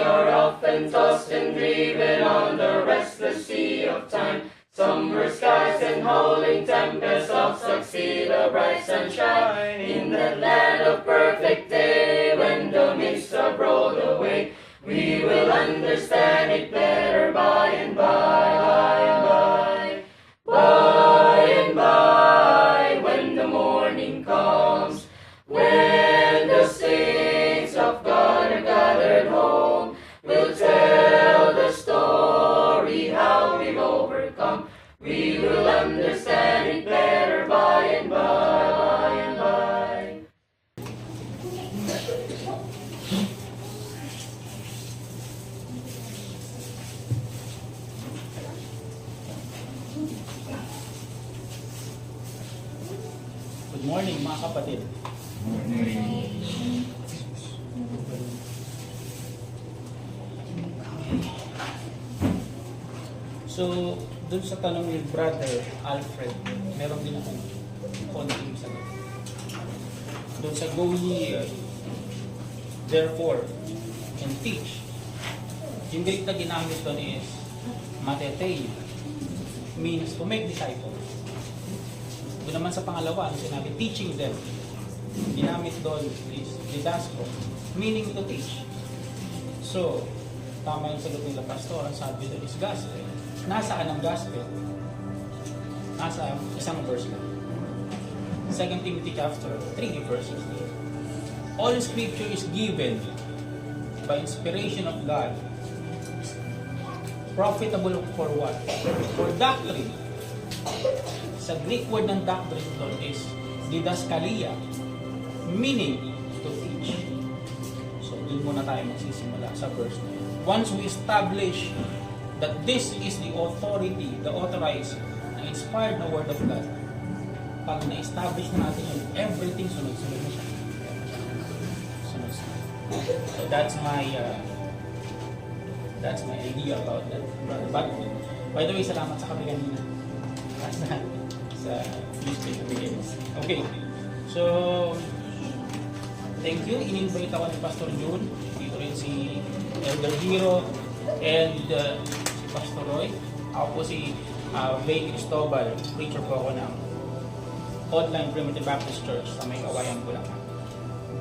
are often tossed and driven on the restless sea of time. Summer skies and howling tempests of succeed a bright sunshine. In that land of perfect day, when the mists are rolled away, we will understand it better by and by, by and by. By and by, when the morning comes, when the saints of God are gathered home, we'll tell the story how we've overcome. We will understand it better by and by, by and by. Good morning mga kapatid. So, dun sa tanong ni Brother Alfred, meron din akong konting sagot. Dun sa go ye, therefore, and teach. Yung Greek na ginamit dun is matetei, means to make disciples. Doon naman sa pangalawa, ano sinabi? Teaching them. Ginamit doon is didasko, meaning to teach. So, tama yung sagot nila pastor, ang sabi doon is gospel. Nasaan ang gospel? Nasa isang verse lang. 2 Timothy chapter 3 verse 16. All scripture is given by inspiration of God, profitable for what? For doctrine. Sa Greek word ng doctrine doon is didaskalia, meaning to teach. So, dun muna tayo magsisimula sa verse na yun. Once we establish that this is the authority, the authorized, and inspired na word of God, pag na-establish na natin yun, everything sunod-sunod na siya. Sunod-sunod. So, that's my idea about that, brother. But, by the way, salamat sa kape kanina. Sa newspaper begins. Okay. So, thank you. In-invite ako ni Pastor June. Dito rin si Elder Hero and si Pastor Roy. Ako po si Vay Cristobal. Preacher po ako ng Online Primitive Baptist Church sa may Kawayan, Bulacan.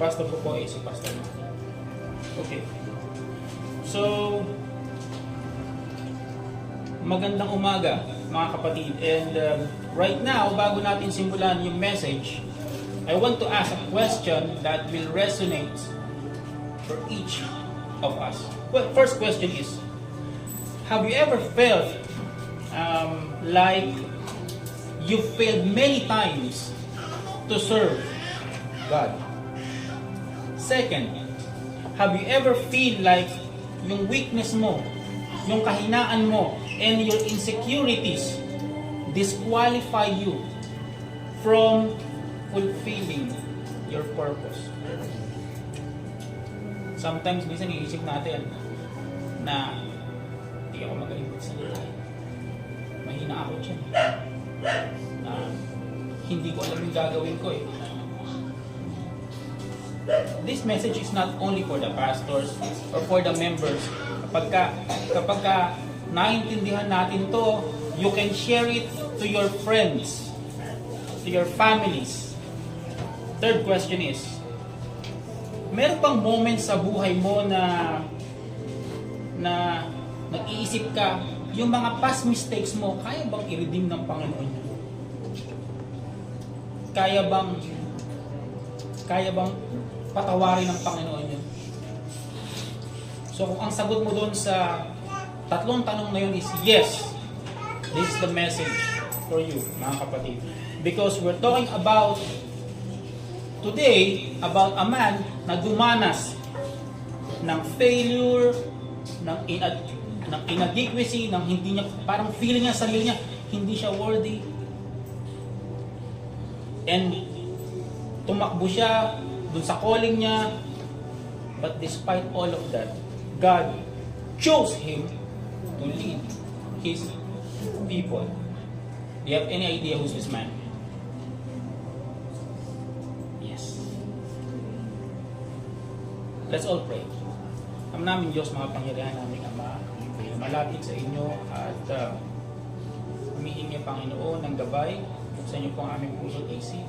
Pastor ko po ay si Pastor Martin. Okay. So, magandang umaga mga kapatid. And right now, bago natin simulan yung message, I want to ask a question that will resonate for each of us. Well, first question is, have you ever felt like you failed many times to serve God? Second, have you ever feel like yung weakness mo, yung kahinaan mo, and your insecurities disqualify you from fulfilling your purpose? Sometimes, minsan iisip natin na hindi ako magaling magsalita. Mahina ako dyan. Na hindi ko alam yung gagawin ko eh. This message is not only for the pastors or for the members. Kapag naintindihan natin to, you can share it to your friends, to your families. Third question is, meron bang moments sa buhay mo na nag-iisip ka, yung mga past mistakes mo, kaya bang i-redeem ng Panginoon yun? Kaya bang patawarin ng Panginoon yun? So kung ang sagot mo doon sa tatlong tanong na yun is yes, this is the message for you, mga kapatid. Because we're talking about today about a man na dumanas ng failure, ng inadequacy, ng hindi niya, parang feeling niya sarili niya, hindi siya worthy. And tumakbo siya dun sa calling niya. But despite all of that, God chose him to lead His people. Do you have any idea who's this man? Yes. Let's all pray. Alam namin Diyos, makapangyarihan namin Ama, malapit sa inyo at humihingi Panginoon ng gabay sa inyo po ang aming puso at isip.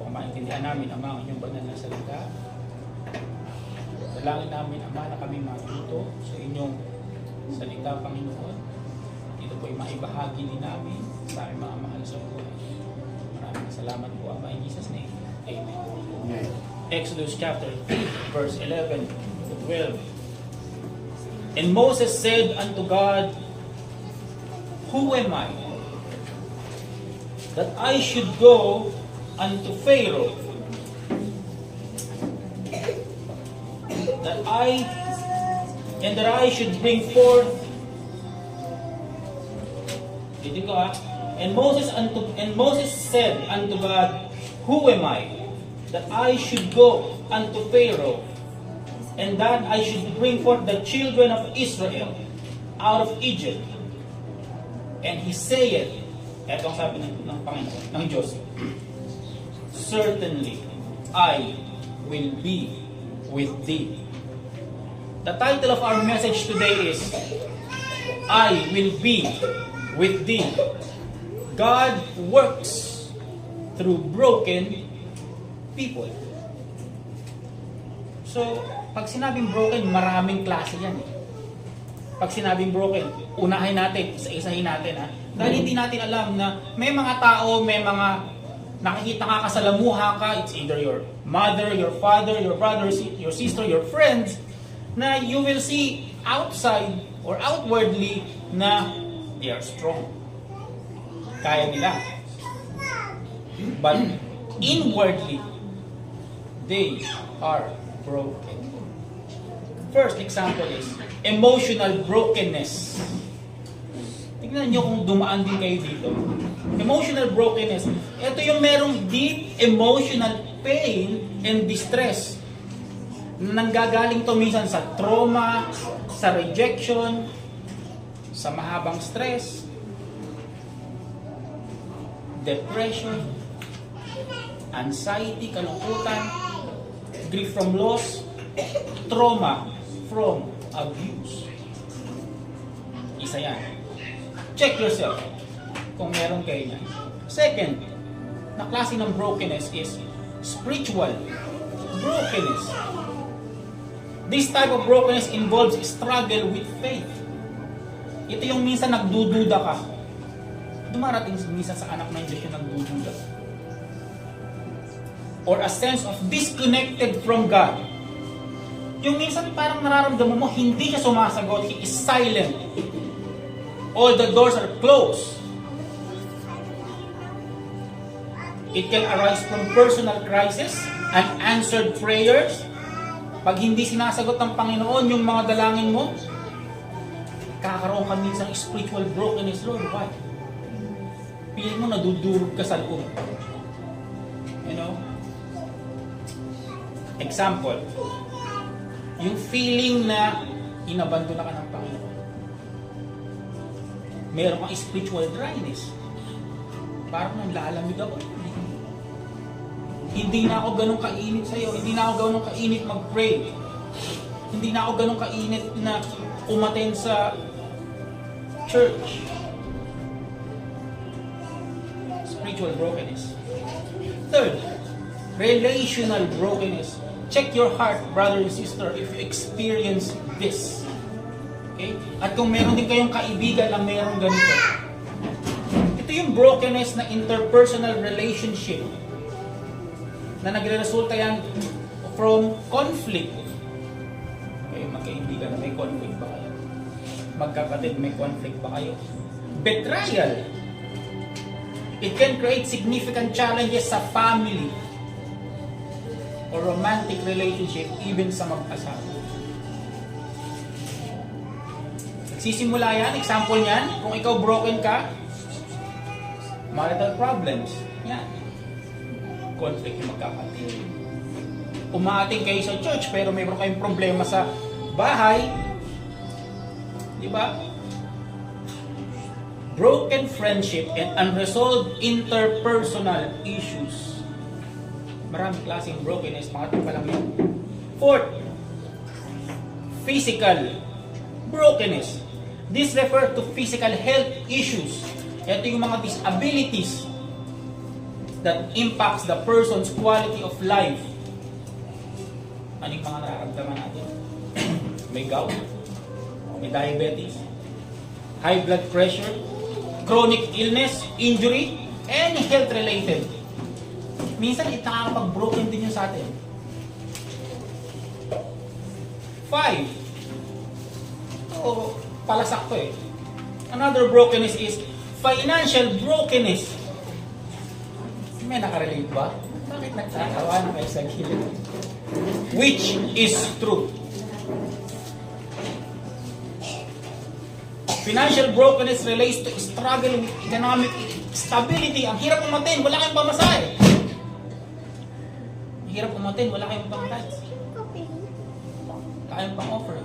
Kung maintindihan namin Ama ang inyong banal na salita. Dalangin namin Ama na kami matuto sa inyong salita Panginoon. Ito po ay maibahagi din namin sa aming mga mahal sa buhay. Maraming salamat po Ama in Jesus' name. Amen. Amen. Exodus chapter 3 verse 11 to 12. And Moses said unto God, Who am I, that I should go unto Pharaoh, that I should bring forth. Dito ko And Moses said unto God, Who am I, that I should go unto Pharaoh, and that I should bring forth the children of Israel out of Egypt? And he saith, eto ang sabi ng Panginoon, ng Diyos, Certainly, I will be with thee. The title of our message today is, I will be with thee. God works through broken people. So, pag sinabing broken, maraming klase yan eh. Pag sinabing broken, unahin natin, isa-isahin natin ha. Dahil hindi natin alam na may mga tao, may mga nakikita ka kasalamuha ka, it's either your mother, your father, your brother, your sister, your friends, na you will see outside or outwardly na they are strong. Kaya nila. But inwardly, they are broken. First example is emotional brokenness. Tignan nyo kung dumaan din kayo dito. Emotional brokenness. Ito yung merong deep emotional pain and distress. Nanggagaling to minsan sa trauma, sa rejection, sa mahabang stress, depression, anxiety, kalungkutan, grief from loss, trauma from abuse. Isa yan. Check yourself kung meron kayo yan. Second, na klase ng brokenness is spiritual brokenness. This type of brokenness involves struggle with faith. Ito yung minsan nagdududa ka. Dumarating minsan sa anak ng Diyos yung nagdududa. Or a sense of disconnected from God. Yung minsan parang nararamdaman mo, hindi siya sumasagot, He is silent. All the doors are closed. It can arise from personal crisis, unanswered prayers. Pag hindi sinasagot ng Panginoon yung mga dalangin mo, kakaroon ka minsan spiritual brokenness. Lord, why? Piling mo nadudurog ka sa loob. You know? Example, yung feeling na inabandona ka ng Panginoon. Meron kang spiritual dryness. Parang nang lalamig ako. Hindi na ako ganun kainit sa'yo. Hindi na ako ganun kainit mag-pray. Hindi na ako ganun kainit na umaten sa church. Spiritual brokenness. Third, relational brokenness. Check your heart, brother and sister, if you experience this. Okay? At kung meron din kayong kaibigan na meron ganito. Ito yung brokenness na interpersonal relationship na nagre-resulta yan from conflict. Okay, magkaibigan na may conflict ba kayo? Magkapatid, may conflict ba kayo? Betrayal. It can create significant challenges sa family or romantic relationship, even sa mag-asawa. Sisimula yan, example niyan, kung ikaw broken ka, marital problems, yan. Conflict yung magkapatid. Umaating kayo sa church, pero mayroon kayong problema sa bahay, di ba? Broken friendship and unresolved interpersonal issues. Maraming klaseng brokenness, mga ito pa lang yun. Fourth, physical brokenness. This refers to physical health issues. Ito yung mga disabilities that impacts the person's quality of life. Ano yung mga nararamdaman natin? May gout, may diabetes, high blood pressure, chronic illness, injury, any health-related. Minsan, nakakapag-broken din yun sa atin. 5. So, palasak to eh. Another brokenness is financial brokenness. May nakarelate ba? Bakit nagtatawa na kayo sa gilid? Which is true. Financial brokenness relates to struggle with economic stability. Ang hirap umatin, wala kayong pamasahe. Ang hirap umatin, wala kayong pamasahe. Wala kayong pang-offer.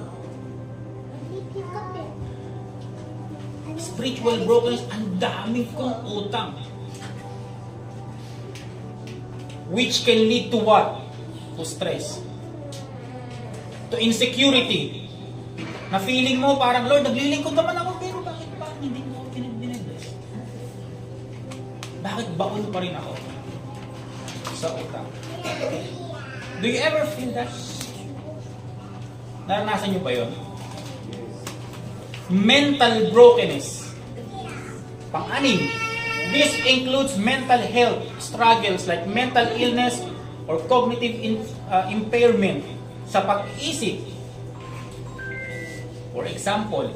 Spiritual brokenness, ang dami kong utang. Which can lead to what? To stress. To insecurity. Na feeling mo parang, Lord, naglilingkod naman ako, pero bakit hindi mo ako pinag-bless? Bakit baon pa rin ako sa utang? Do you ever feel that? Naranasan nyo ba yun? Mental brokenness. Pang-anim, this includes mental health struggles like mental illness or cognitive impairment sa pag-iisip. For example,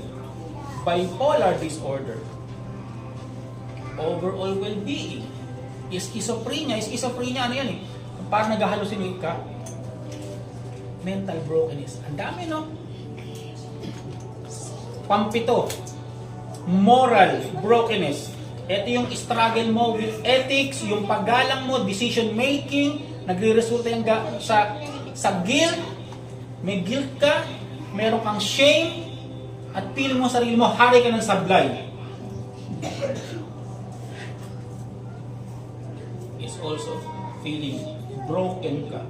bipolar disorder, overall well-being, schizophrenia, ano yan eh? Parang nag-hallucinate ka. Mental brokenness. Ang dami, no? Pampito, moral brokenness. Ito yung struggle mo with ethics, yung paggalang mo, decision making, nagre-resulta yung sa guilt. May guilt ka, meron kang shame, at feeling mo sarili mo, hari ka ng sablay. It's also feeling broken ka.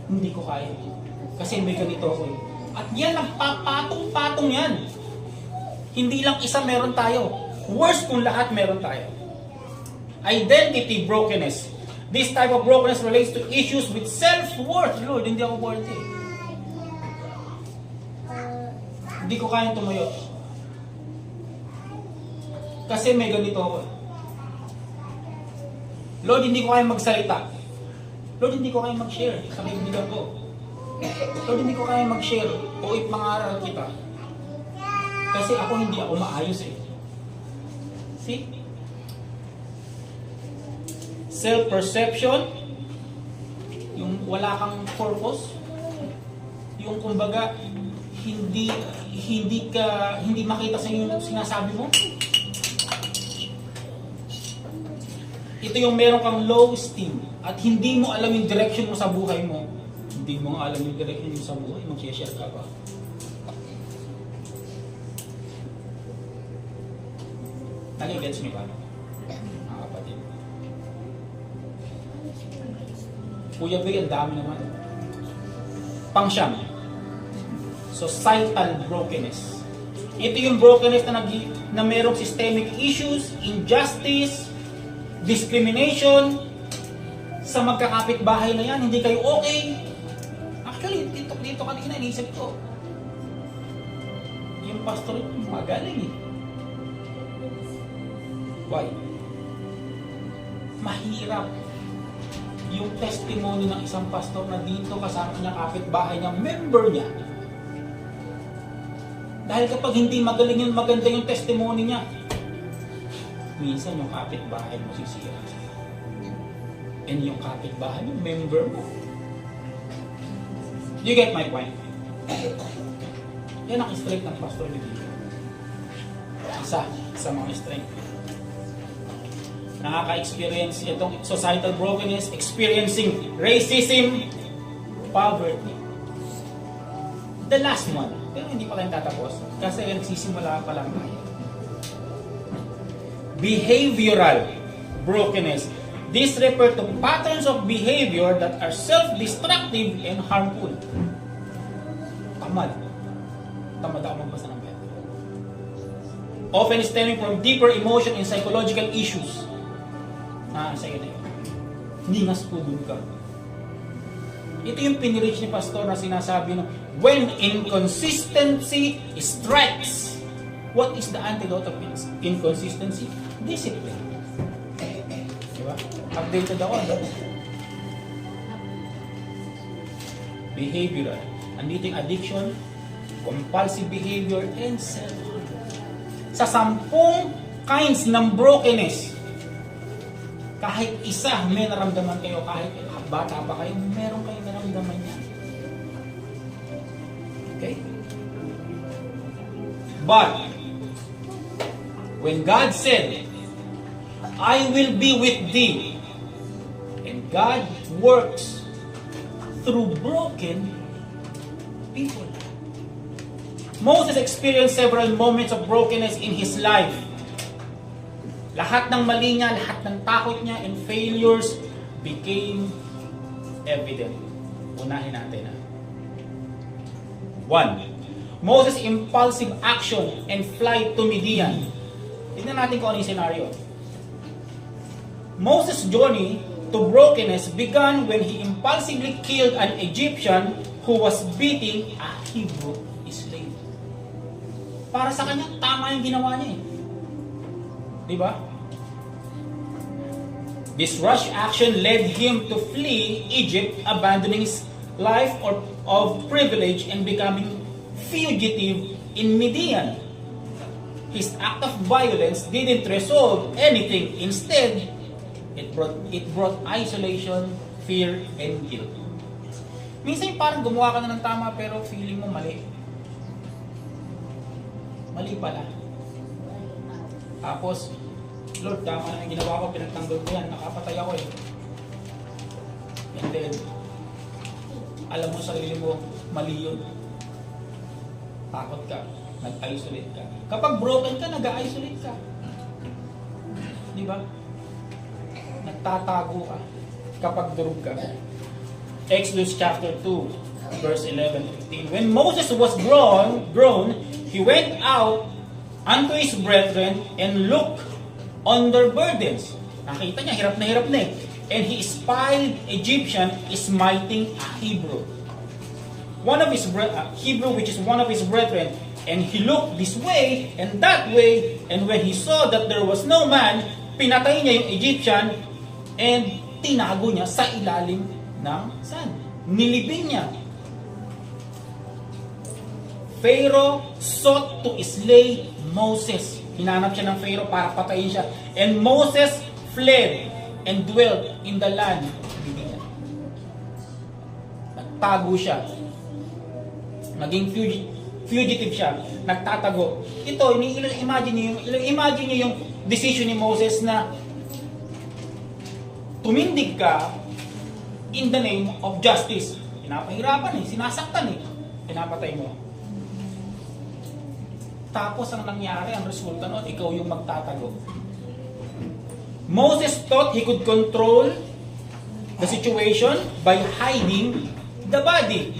Hindi ko kaya. Kasi may ganito ako. At yan, nagpapatong-patong yan. Hindi lang isa meron tayo. Worse kung lahat meron tayo. Identity brokenness. This type of brokenness relates to issues with self-worth. Lord, hindi ako worthy. Hindi ko kayang tumayo. Kasi may ganito ako. Lord, hindi ko kayang magsalita. Lord, hindi ko kayang mag-share sa kaibigan ko. Lord, hindi ko kayang mag-share o ipangaral kita. Kasi hindi ako maayos eh. See? Self-perception, yung wala kang purpose, yung kumbaga hindi makita sa yung sinasabi mo. Ito yung meron kang low esteem at hindi mo alam yung direction mo sa buhay mo. Hindi mo alam yung direction mo sa buhay, mag-share ka ba? Nagigets niyo ba? Mga kapatid. Kuya Bey, ang dami naman. Pang-siyam. Societal brokenness. Ito yung brokenness na mayroong systemic issues, injustice, discrimination, sa magkakapit-bahay na yan, hindi kayo okay. Actually, dito kanina, inisip ko. Yung pastor, magaling eh. Why? Mahirap yung testimony ng isang pastor na dito kasama niya kapitbahay niya, member niya. Dahil kapag hindi magaling yun, maganda yung testimony niya, minsan yung kapitbahay mo sisira. And yung kapitbahay mo, member mo. You get my point? Yan ang strength ng pastor ni dito. Isa sa mga strength. Nakaka-experience itong societal brokenness, experiencing racism, poverty. The last one, pero hindi pa tayo tatapos kasi nagsisimula pa lang tayo. Behavioral brokenness. This refers to patterns of behavior that are self-destructive and harmful. tamad. Tamad ako magbasa ng Bible. Often stemming from deeper emotion and psychological issues. Sa'yo na yun. Ningas pugod ka. Ito yung pinirich ni Pastor na sinasabi na when inconsistency strikes, what is the antidote of inconsistency? Discipline. Diba? Updated ako. Behavioral. Andito yung addiction, compulsive behavior, and self-harm. Sa 10 kinds ng brokenness, kahit isa may naramdaman kayo, kahit bata pa kayo, meron kayong naramdaman niya. Okay? But, when God said, I will be with thee, and God works through broken people. Moses experienced several moments of brokenness in his life. Lahat ng mali niya, lahat ng takot niya and failures became evident. Unahin natin. 1. Moses' impulsive action and flight to Midian. Tignan natin kung ano yung scenario. Moses' journey to brokenness began when he impulsively killed an Egyptian who was beating a Hebrew slave. Para sa kanya, tama yung ginawa niya eh. Diba? This rash action led him to flee Egypt, abandoning his life of privilege and becoming fugitive in Midian. His act of violence didn't resolve anything. Instead, it brought isolation, fear, and guilt. Minsan parang gumawa ka na ng tama pero feeling mo mali. Mali pala. Tapos, Lord, tama na yung ginawa ko, pinagtanggol ko yan, nakapatay ako eh. And then, alam mo sa sarili mo, mali yun. Takot ka, nag-isolate ka. Kapag broken ka, nag-isolate ka. Di ba? Nagtatago ka kapag durog ka. Exodus chapter 2, verse 11-15. When Moses was grown, he went out unto his brethren and looked on their burdens. Nakita niya, hirap na eh. And he espied Egyptian smiting a Hebrew. Hebrew, which is one of his brethren. And he looked this way and that way, and when he saw that there was no man, pinatay niya yung Egyptian and tinago niya sa ilalim ng sand. Nilibing niya. Pharaoh sought to slay Moses. Hinanap siya ng Pharaoh para patayin siya. And Moses fled and dwelt in the land. Nagtago siya. Naging fugitive siya. Nagtatago. Ito, imagine niyo yung decision ni Moses na tumindig ka in the name of justice. Pinapahirapan eh, sinasaktan eh. Pinapatay mo. Tapos ang nangyari, ang resulta noon, ikaw yung magtatago. Moses thought he could control the situation by hiding the body.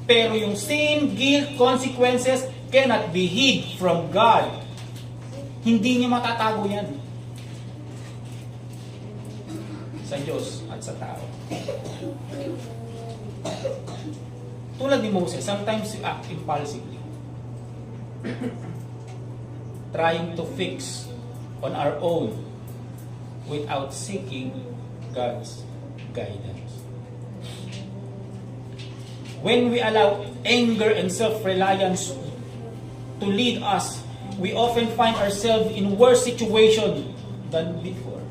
Pero yung sin, guilt, consequences cannot be hid from God. Hindi niya matatago yan. Sa Diyos at sa tao. Tulad ni Moses, sometimes we act impulsively. Trying to fix on our own without seeking God's guidance. When we allow anger and self-reliance to lead us, we often find ourselves in worse situation than before.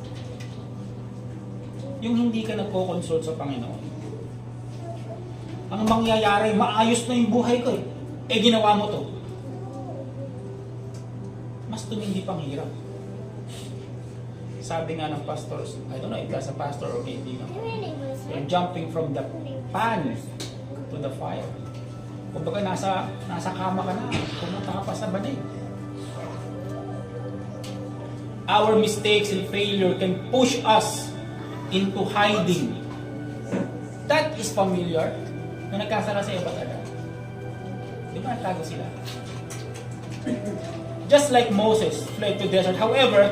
Yung hindi ka nagko-consult sa Panginoon. Ang mangyayari, maayos na yung buhay ko eh. Eh ginawa mo to. Mas tumindi pang hirap. Sabi nga ng pastors, I don't know if that's a pastor or kaibigan, you're jumping from the pan to the fire. Kumbaga nasa kama ka na, pumunta ka pa sa banig. Our mistakes and failure can push us into hiding. That is familiar. Kung nagkasala sa iba't agad. ba nagtago sila? Just like Moses fled to desert. However,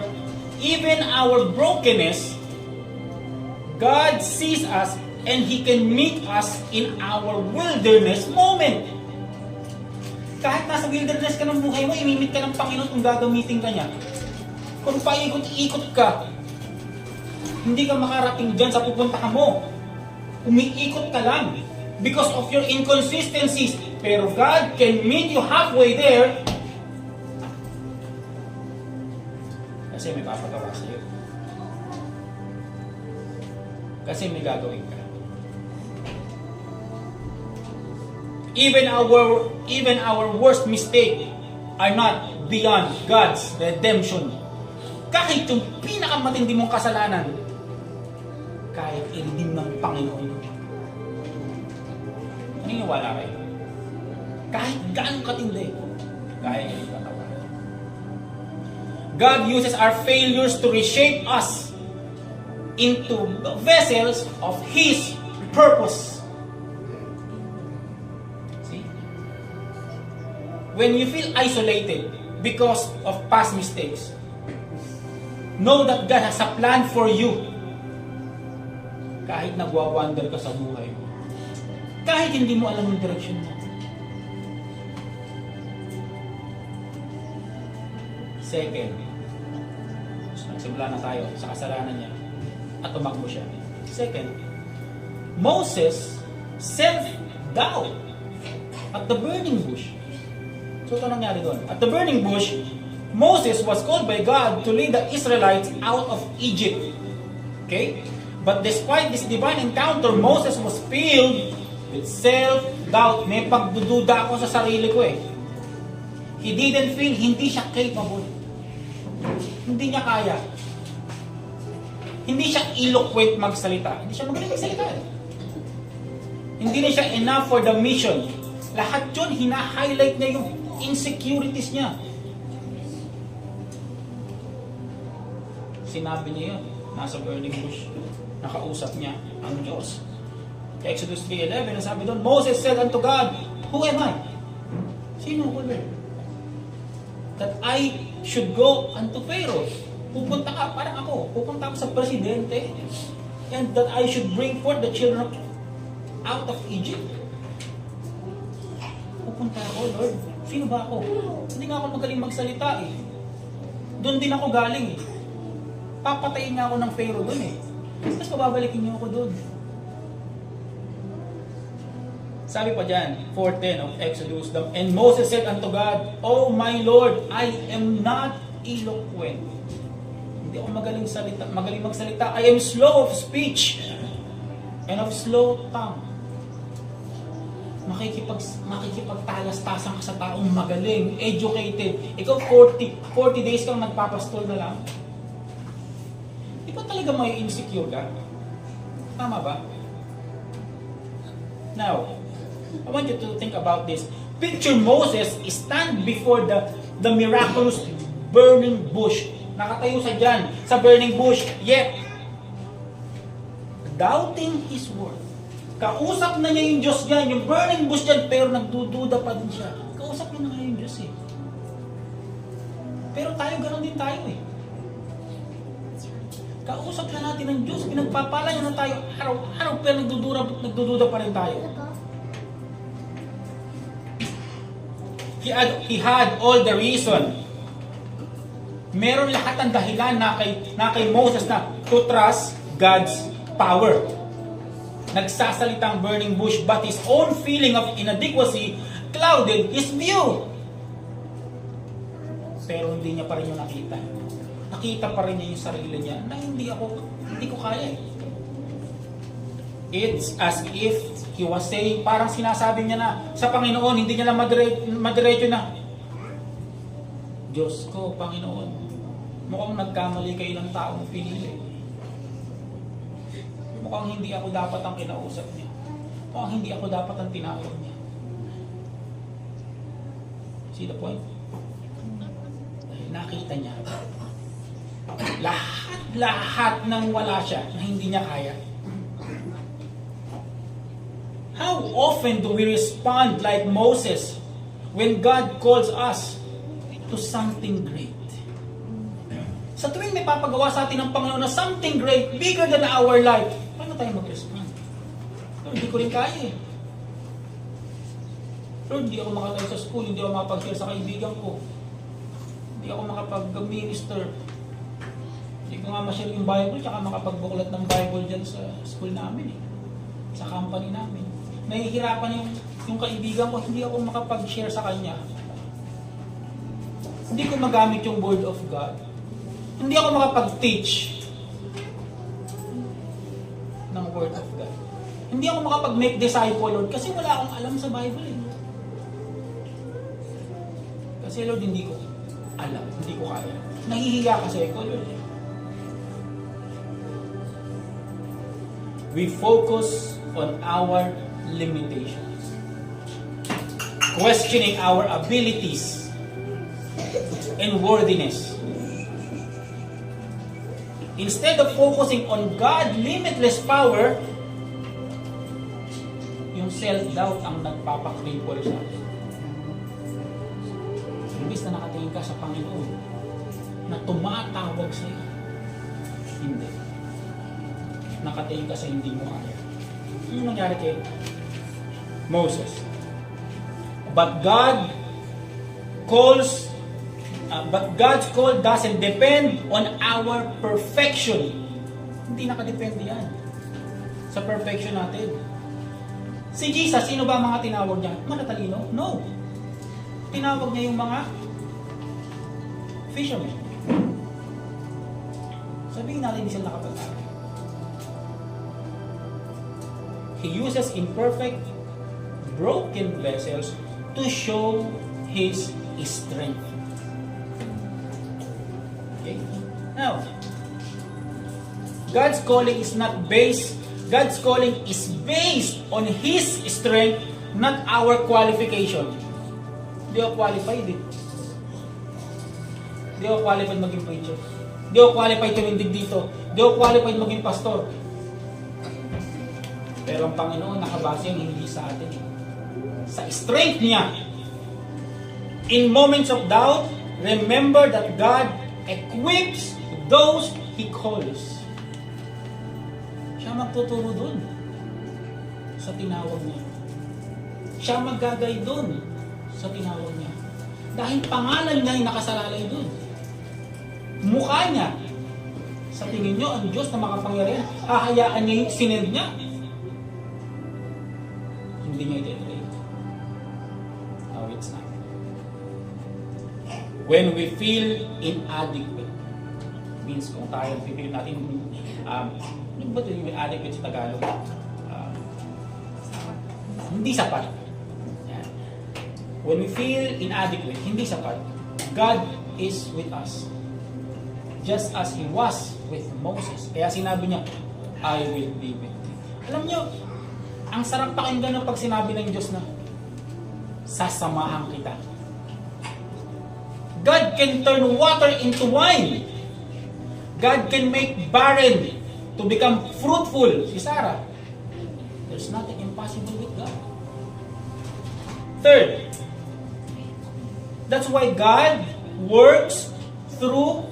even our brokenness, God sees us and He can meet us in our wilderness moment. Kahit nasa wilderness ka ng buhay mo, imimit ka ng Panginoon kung gagamitin ka niya. Kung paikot-ikot ka, hindi ka makarating dyan sa pupuntahan mo. Umiikot ka lang because of your inconsistencies. Pero God can meet you halfway there kasi may papagawa sa'yo. Kasi may gagawin ka. Even our worst mistake are not beyond God's redemption. Kahit yung pinakamatindi mong kasalanan, kaya i-redeem ng Panginoon. Naniniwala kayo? Kahit gaano katindi, kaya i-redeem ng Panginoon. God uses our failures to reshape us into vessels of His purpose. See? When you feel isolated because of past mistakes, know that God has a plan for you. Kahit nagwa-wander ka sa buhay mo, kahit hindi mo alam yung direction mo. Second, nagsimula na tayo sa kasalanan niya at tumakbo siya. Second, Moses self-doubt at the burning bush. So ito nangyari doon. At the burning bush, Moses was called by God to lead the Israelites out of Egypt. Okay? But despite this divine encounter, Moses was filled with self-doubt. May pagdududa ako sa sarili ko eh. He didn't feel, hindi siya capable. Hindi niya kaya. Hindi siya eloquent magsalita. Hindi siya magaling magsalita eh. Hindi na siya enough for the mission. Lahat yun, hina-highlight niya yung insecurities niya. Sinabi niya yun. Nasa burning bush. Nakausap niya ang Diyos. Exodus 3:11, sabi doon, Moses said unto God, who am I? Sino ko doon? That I should go unto Pharaoh. Pupunta ka, parang ako. Pupunta ako sa presidente. And that I should bring forth the children out of Egypt. Pupunta ako, Lord. Sino ba ako? Hindi nga ako magaling magsalita eh. Doon din ako galing eh. Papatayin nga ako ng Pharaoh doon eh. Tapos pababalikin niyo ako doon. Sabi pa dyan, 4:10 of Exodus, and Moses said unto God, O my Lord, I am not eloquent. Hindi ako magaling magsalita. I am slow of speech and of slow tongue. Makikipagtalas-tasan ka sa taong magaling, educated. Ikaw 40 days kang nagpapastol na lang. Di ba talaga may insecure ka? Tama ba? Now, I want you to think about this. Picture Moses stand before the miraculous burning bush. Nakatayo sa dyan, sa burning bush, yet doubting His word. Kausap na niya yung Diyos dyan, yung burning bush dyan, pero nagdududa pa din siya. Kausap niya na nga yung Diyos eh. Pero tayo, ganoon din tayo eh. Kausap na natin ng Diyos, pinagpapala niya na tayo araw-araw, pero nagdududa pa rin tayo. He had all the reason. Meron lahat ng dahilan na kay Moses na to trust God's power. Nagsasalitang burning bush, but his own feeling of inadequacy clouded his view. Pero hindi niya pa rin yung nakita. Nakita pa rin niya yung sarili niya na hindi ko kaya eh. It's as if he was saying, parang sinasabi niya na sa Panginoon, hindi niya na madiretso na, Diyos ko, Panginoon, mukhang nagkamali kayo ng taong pinili. Mukhang hindi ako dapat ang kinausap niya. Mukhang hindi ako dapat ang tinawag niya. See the point? Nakita niya. Lahat ng wala siya na hindi niya kaya. How often do we respond like Moses when God calls us to something great. Sa tuwing may papagawa sa atin ng Panginoon na something great, bigger than our life, paano tayo mag-respond? Lord, hindi ko rin kaya eh. Lord, hindi ako makatayo sa school, hindi ako makapag-share sa kaibigan ko. Hindi ako makapag-minister. Hindi ko nga ma-share yung Bible, tsaka makapag-buklat ng Bible dyan sa school namin eh. Sa company namin. Nahihirapan yung kaibigan ko, hindi ako makapag-share sa kanya. Hindi ko magamit yung Word of God. Hindi ako makapag-teach ng Word of God. Hindi ako makapag-make disciple, Lord, kasi wala akong alam sa Bible eh. Kasi Lord, hindi ko alam, hindi ko kaya. Nahihiya kasi ako, Lord. We focus on our limitations. Questioning our abilities and worthiness. Instead of focusing on God's limitless power, yung self-doubt ang nagpapakripol sa atin. Imbis na nakatingin ka sa Panginoon na tumatawag sa iyo, hindi. Nakatingin ka sa hindi mo kaya. Ano nangyari kay Moses? But God's call doesn't depend on our perfection. Hindi nakadepende yan sa perfection natin. Si Jesus, sino ba ang mga tinawag niya? Matatalino? No. Tinawag niya yung mga fishermen. Sabihin natin hindi sila nakapag-aral. He uses imperfect, broken vessels to show His strength. Okay? Now, God's calling is based on His strength, not our qualification. Hindi ako qualified eh. Hindi ako qualified maging preacher. Hindi ako qualified tumindig dito. Hindi ako qualified maging pastor. Pero ang Panginoon nakabase yung hindi sa atin eh. Sa strength niya. In moments of doubt, remember that God equips those He calls. Siya magtuturo dun sa tinawag niya. Siya maggagay dun sa tinawag niya. Dahil pangalan niya ay nakasalalay dun. Mukha niya. Sa tingin niyo, ang Diyos na makapangyarihan, hahayaan niya yung sinend niya. Hindi niya ititrate. No, it's not. When we feel inadequate, means kung tayo feel natin, ano ba ito yung inadequate sa Tagalog? Hindi sapat. Yan. When we feel inadequate, hindi sapat, God is with us. Just as He was with Moses. Kaya sinabi niya, I will be with you. Alam niyo, ang sarap pakinggan ng pag sinabi ng Diyos na, sasamahan kita. God can turn water into wine. God can make barren to become fruitful. Si Sarah. There's nothing impossible with God. Third, that's why God works through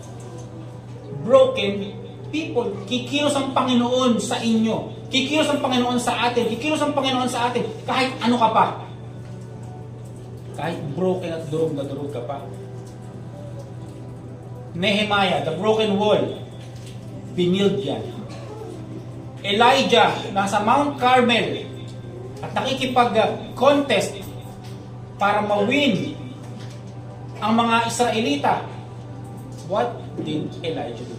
broken people. Kikilos ang Panginoon sa inyo. Kikilos ang Panginoon sa atin. Kikilos ang Panginoon sa atin. Kahit ano ka pa. Kahit broken at durog na durog ka pa. Nehemiah, the broken wall. Binild yan. Elijah, nasa Mount Carmel. At nakikipag-contest para ma-win ang mga Israelita. What did Elijah do?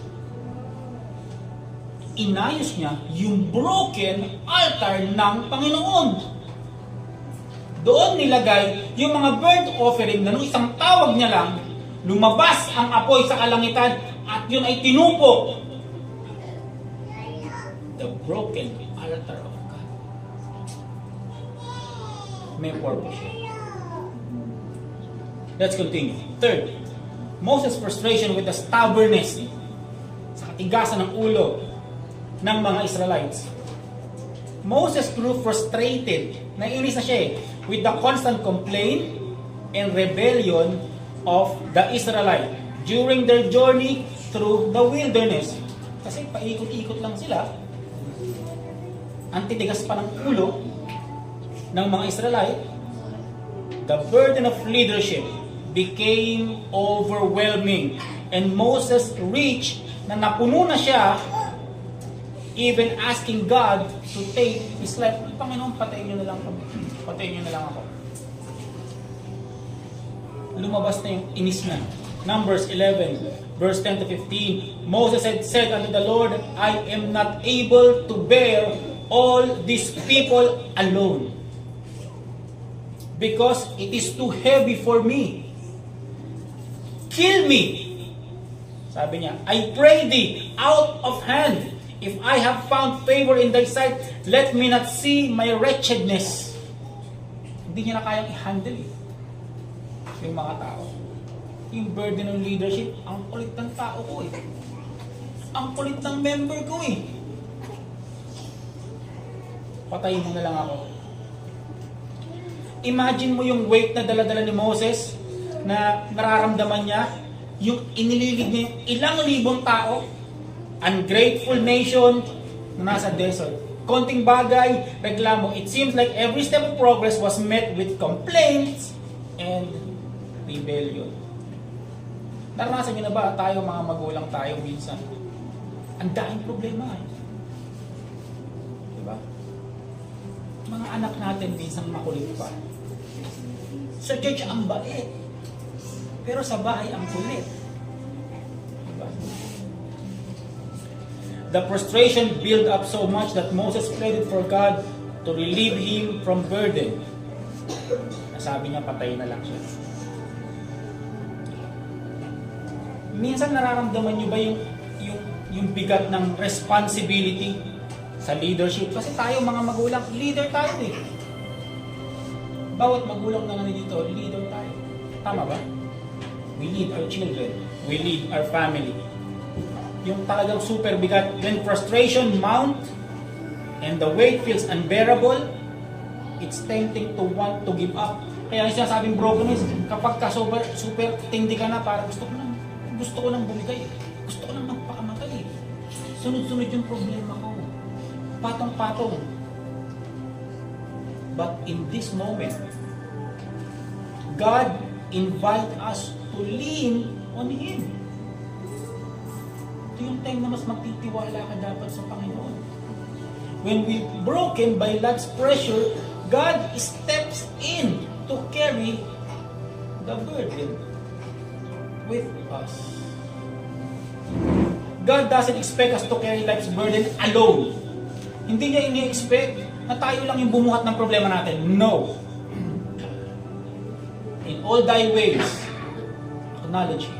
Inayos niya yung broken altar ng Panginoon. Doon nilagay yung mga burnt offering na nung isang tawag niya lang, lumabas ang apoy sa kalangitan at yun ay tinupo. The broken altar of God. May purpose siya. Let's continue. Third, Moses' frustration with the stubbornness, sa katigasan ng ulo ng mga Israelites. Moses grew frustrated, naiinis na siya with the constant complaint and rebellion of the Israelites during their journey through the wilderness. Kasi paikot-ikot lang sila. Ang titigas pa ng ulo ng mga Israelite. The burden of leadership became overwhelming, and Moses reached na napuno na siya, even asking God to take his life. Panginoon, patayin niyo na lang ako. Patayin niyo na lang ako. Lumabas na yung inis na. Numbers 11, verse 10 to 15. Moses had said unto the Lord, I am not able to bear all these people alone, because it is too heavy for me. Kill me. Sabi niya, I pray thee out of hand. If I have found favor in thy sight, let me not see my wretchedness. Hindi niya na kayang i-handle yung mga tao. Yung burden ng leadership, ang kulit ng tao ko eh. Ang kulit ng member ko eh. Patayin mo na lang ako. Imagine mo yung weight na dala-dala ni Moses na nararamdaman niya, yung inililig niya yung ilang libong tao, ungrateful nation na nasa desert. Konting bagay, reklamo. It seems like every step of progress was met with complaints and rebellion. Naranasan niyo na ba tayo, mga magulang tayo, minsan ang daing problema eh. Diba? Mga anak natin minsan makulit pa. Sa church ang bait, pero sa bahay ang kulit. Diba? The frustration built up so much that Moses pleaded for God to relieve him from burden. Nasabi niya, patayin na lang siya. Minsan nararamdaman niyo ba yung bigat ng responsibility sa leadership? Kasi tayo mga magulang, leader tayo eh. Bawat magulang na nandito, leader tayo. Tama ba? We lead our children. We lead our family. Yung talagang super bigat. When frustration mount and the weight feels unbearable, it's tempting to want to give up. Kaya yung sinasabing brokenness, kapag ka super tindi ka na, parang gusto ko nang bumigay. Gusto ko nang magpakamatay. Sunod-sunod yung problema ko. Patong-patong. But in this moment, God invite us to lean on Him. Ito yung time na mas magtitiwala ka dapat sa Panginoon. When we're broken by life's pressure, God steps in to carry the burden with us. God doesn't expect us to carry life's burden alone. Hindi niya ini-expect na tayo lang yung bumuhat ng problema natin. No. In all thy ways, acknowledge Him.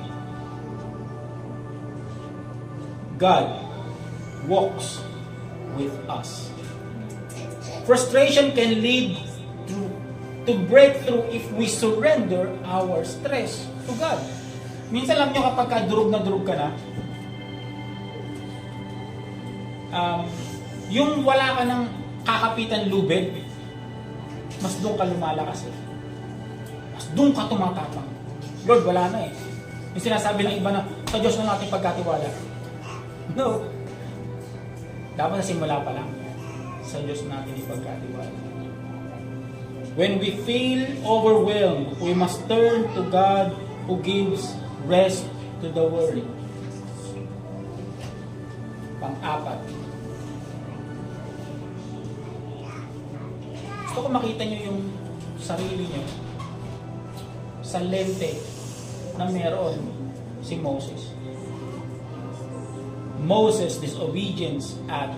God walks with us. Frustration can lead to breakthrough if we surrender our stress to God. Minsan lang nyo kapag durog na durog ka na, yung wala ka ng kakapitan lubid, mas doon ka lumalakas eh. Mas doon ka tumatapang. Lord, wala na eh. Yung sinasabi ng iba na, sa Diyos na natin pagkatiwala. No. Dapat sa simula pa lang, sa Diyos natin ipagkatiwala. When we feel overwhelmed, we must turn to God who gives rest to the world. Pang-apat. Gusto ko makita nyo yung sarili nyo sa lente na meron si Moses. Moses' disobedience at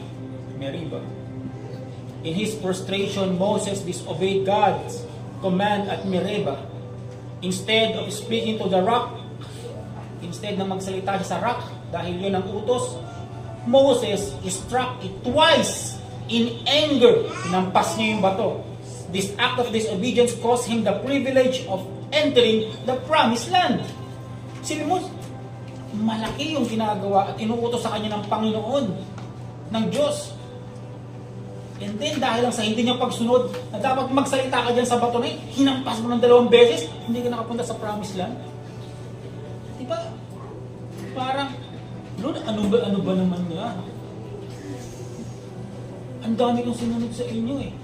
Meribah. In his frustration, Moses disobeyed God's command at Meribah. Instead of speaking to the rock, instead na magsalita siya sa rock, dahil yun ang utos, Moses struck it twice in anger. Nampas niya yung bato. This act of disobedience cost him the privilege of entering the promised land. Sino mo, malaki yung ginagawa at inuutos sa kanya ng Panginoon, ng Diyos. And then dahil lang sa hindi niya pagsunod, na dapat magsalita ka dyan sa bato na yun, hinampas mo ng 2 beses, hindi ka nakapunta sa promised land. Diba? Parang, Lord, ano ba naman nga? Ang dami kong sinunod sa inyo eh.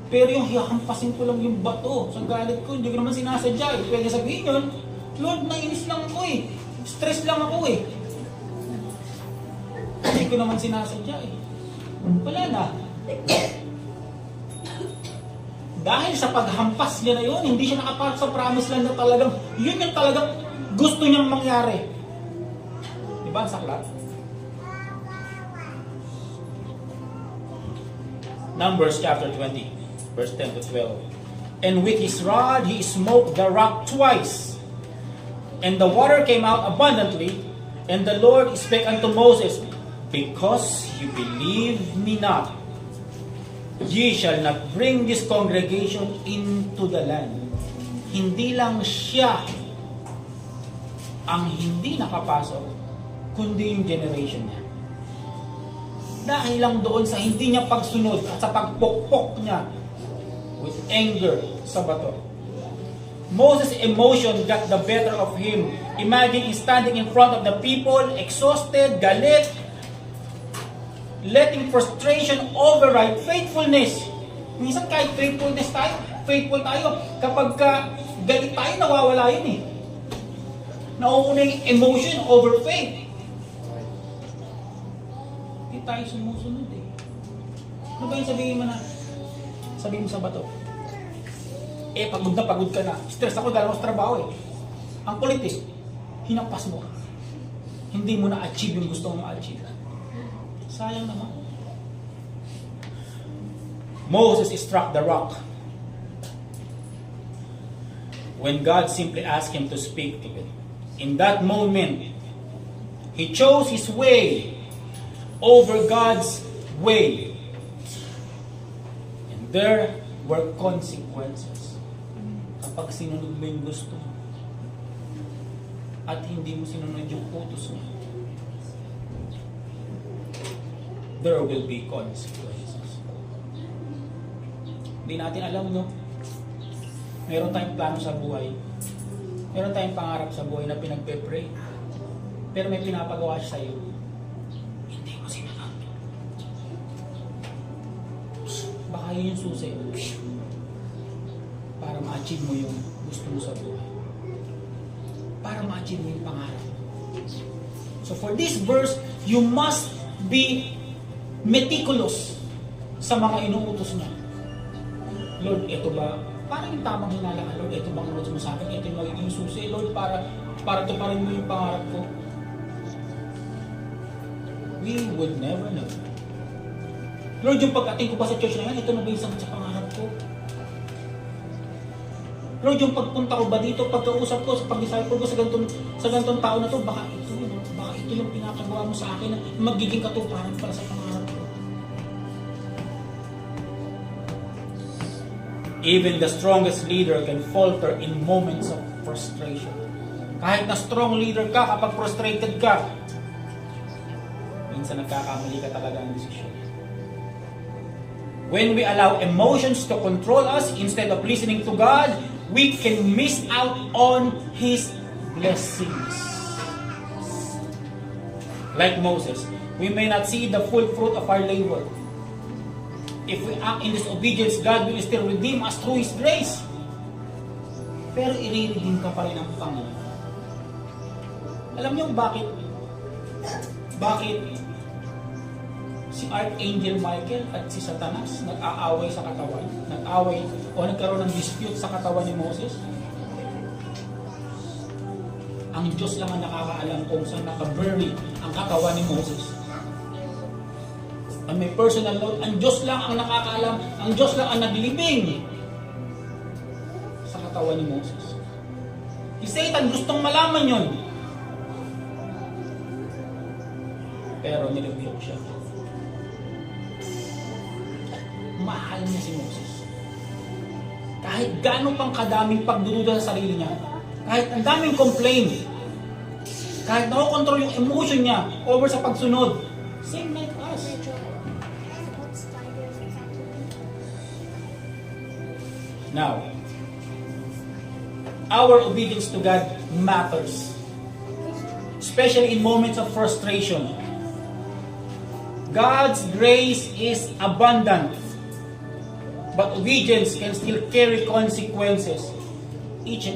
Pero yung hihampasin ko lang yung bato sa galit ko, hindi ko naman sinasadya eh. Pwede sabihin yun, Lord, nainis lang ako eh. Stress lang ako eh. Hindi ko naman sinasadya eh. Wala na. Dahil sa paghampas niya na yun, hindi siya nakapasok sa promised land na talagang, yun yung talagang gusto niyang mangyari. Diba ang saklat? Numbers chapter 20, verse 10 to 12. And with his rod he smote the rock twice, and the water came out abundantly, and the Lord spake unto Moses, because you believe me not, ye shall not bring this congregation into the land. Hindi lang siya ang hindi nakapasok, kundi yung generation niya. Dahil lang doon sa hindi niya pagsunod at sa pagpokpok niya with anger sa bato. Moses' emotion got the better of him. Imagine he's standing in front of the people, exhausted, galit, letting frustration override faithfulness. Minsan kahit faithful tayo, kapag galit tayo, nawawala yun eh. Nauuna yung emotion over faith. Hindi tayo sumusunod eh. Ano ba yung sabihin mo na? Sabihin mo sa bato. Eh, pagod ka na. Stress ako dahil ako sa trabaho eh. Ang kulit eh. Hinampas mo. Hindi mo na-achieve yung gusto mong ma-achieve. Sayang naman. Moses struck the rock when God simply asked him to speak to it. In that moment, he chose his way over God's way. And there were consequences kapag sinunod mo yung gusto mo at hindi mo sinunod yung utos mo. There will be consequences. Hindi natin alam, no? Meron tayong plano sa buhay. Meron tayong pangarap sa buhay na pinagpe-pray. Pero may pinapagawa siya sa'yo. Hindi mo sinunod. Baka yun yung susi para ma-achieve mo yung gusto mo sa buhay. Para ma-achieve mo yung pangarap. So for this verse, you must be meticulous sa mga inuutos niya. Lord, ito ba? Parang yung tamang hinala ka, Lord, ito bang inuutos mo sa akin? Ito yung magiging susi, Lord, para tuparin mo yung pangarap ko. We would never know. Lord, yung pag-ating ko pa sa church na yan, ito na ba yung sagot sa pangarap ko? Lord, yung pagpunta ko ba dito, pagkausap ko, sa pag-disciple ko sa ganitong tao na to, baka ito yung pinapagawa mo sa akin na magiging katuparan para sa pangarap ko. Even the strongest leader can falter in moments of frustration. Kahit na strong leader ka, kapag frustrated ka, minsan nagkakamali ka talaga ng desisyon. When we allow emotions to control us instead of listening to God, we can miss out on His blessings. Like Moses, we may not see the full fruit of our labor. If we act in disobedience, God will still redeem us through His grace. Pero i-redeem ka pa rin ng Panginoon. Alam niyo bakit si Archangel Michael at si Satanas nag-aaway sa katawan? Nagkaroon ng dispute sa katawan ni Moses? Ang Diyos lang ang nakakaalam kung saan nakabury ang katawan ni Moses. On my personal note, ang Diyos lang ang nakakaalam, ang Diyos lang ang naglibing sa katawan ni Moses. Si Satan gustong malaman yon, pero nirebuke siya. Mahal niya si Moses. Kahit gaano pang kadaming pagdududa sa sarili niya, kahit ang daming complaint, kahit nakokontrol yung emotion niya over sa pagsunod, same like us. Now, our obedience to God matters, especially in moments of frustration. God's grace is abundant, but obedience can still carry consequences. Each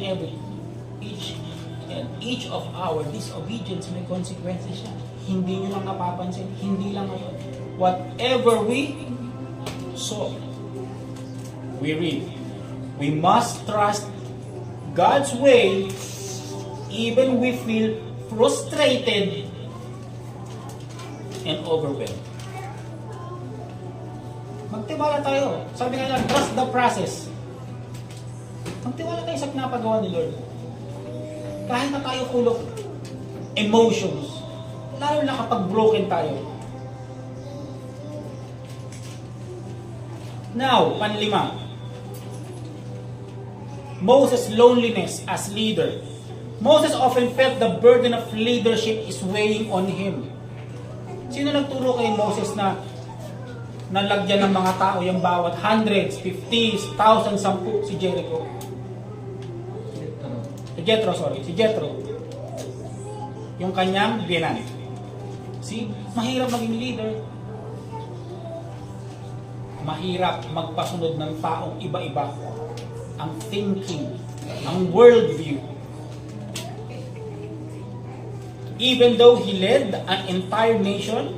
of our disobedience may consequences siya. Hindi nyo lang napapansin, hindi lang ngayon. Whatever we sow, we reap. We must trust God's way even we feel frustrated and overwhelmed. Magtiwala tayo. Sabi nga lang, trust the process. Magtiwala tayo sa pinapagawa ni Lord. Kahit na tayo full of emotions, lalo na kapag broken tayo. Now, panlima, Moses' loneliness as leader. Moses often felt the burden of leadership is weighing on him. Sino nagturo kay Moses na nalagyan ng mga tao yung bawat hundreds, 50s, thousands, 10? Si Jericho. Si Jethro. Yung kanyang biyenan. Mahirap maging leader. Mahirap magpasunod ng taong iba-iba. Ang thinking, ang worldview. Even though he led an entire nation,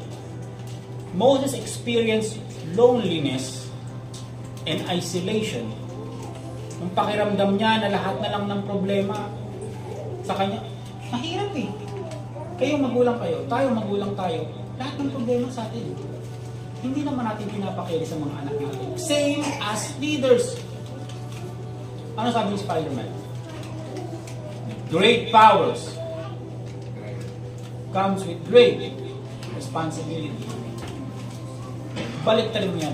Moses experienced loneliness and isolation. Ang pakiramdam niya na lahat na lang ng problema sa kanya, mahirap eh. Kayo magulang kayo, tayo magulang tayo, lahat ng problema sa atin. Hindi naman natin pinapakili sa mga anak natin. Same as leaders. Ano sabi ni Spider-Man? Great powers comes with great responsibility. Balik tayo yan.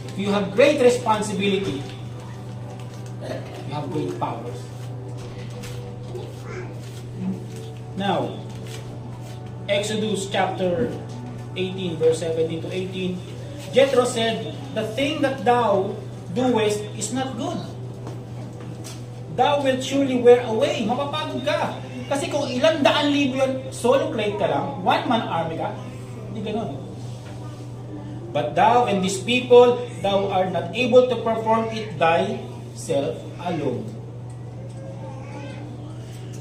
If you have great responsibility, you have great powers. Now, Exodus chapter 18, verse 17 to 18, Jethro said, "The thing that thou doest is not good. Thou wilt surely wear away." Mapapagod ka. Kasi kung ilang daan libo yan, solo plate ka lang, one-man army ka, hindi ganun. "But thou and these people, thou art not able to perform it thyself alone."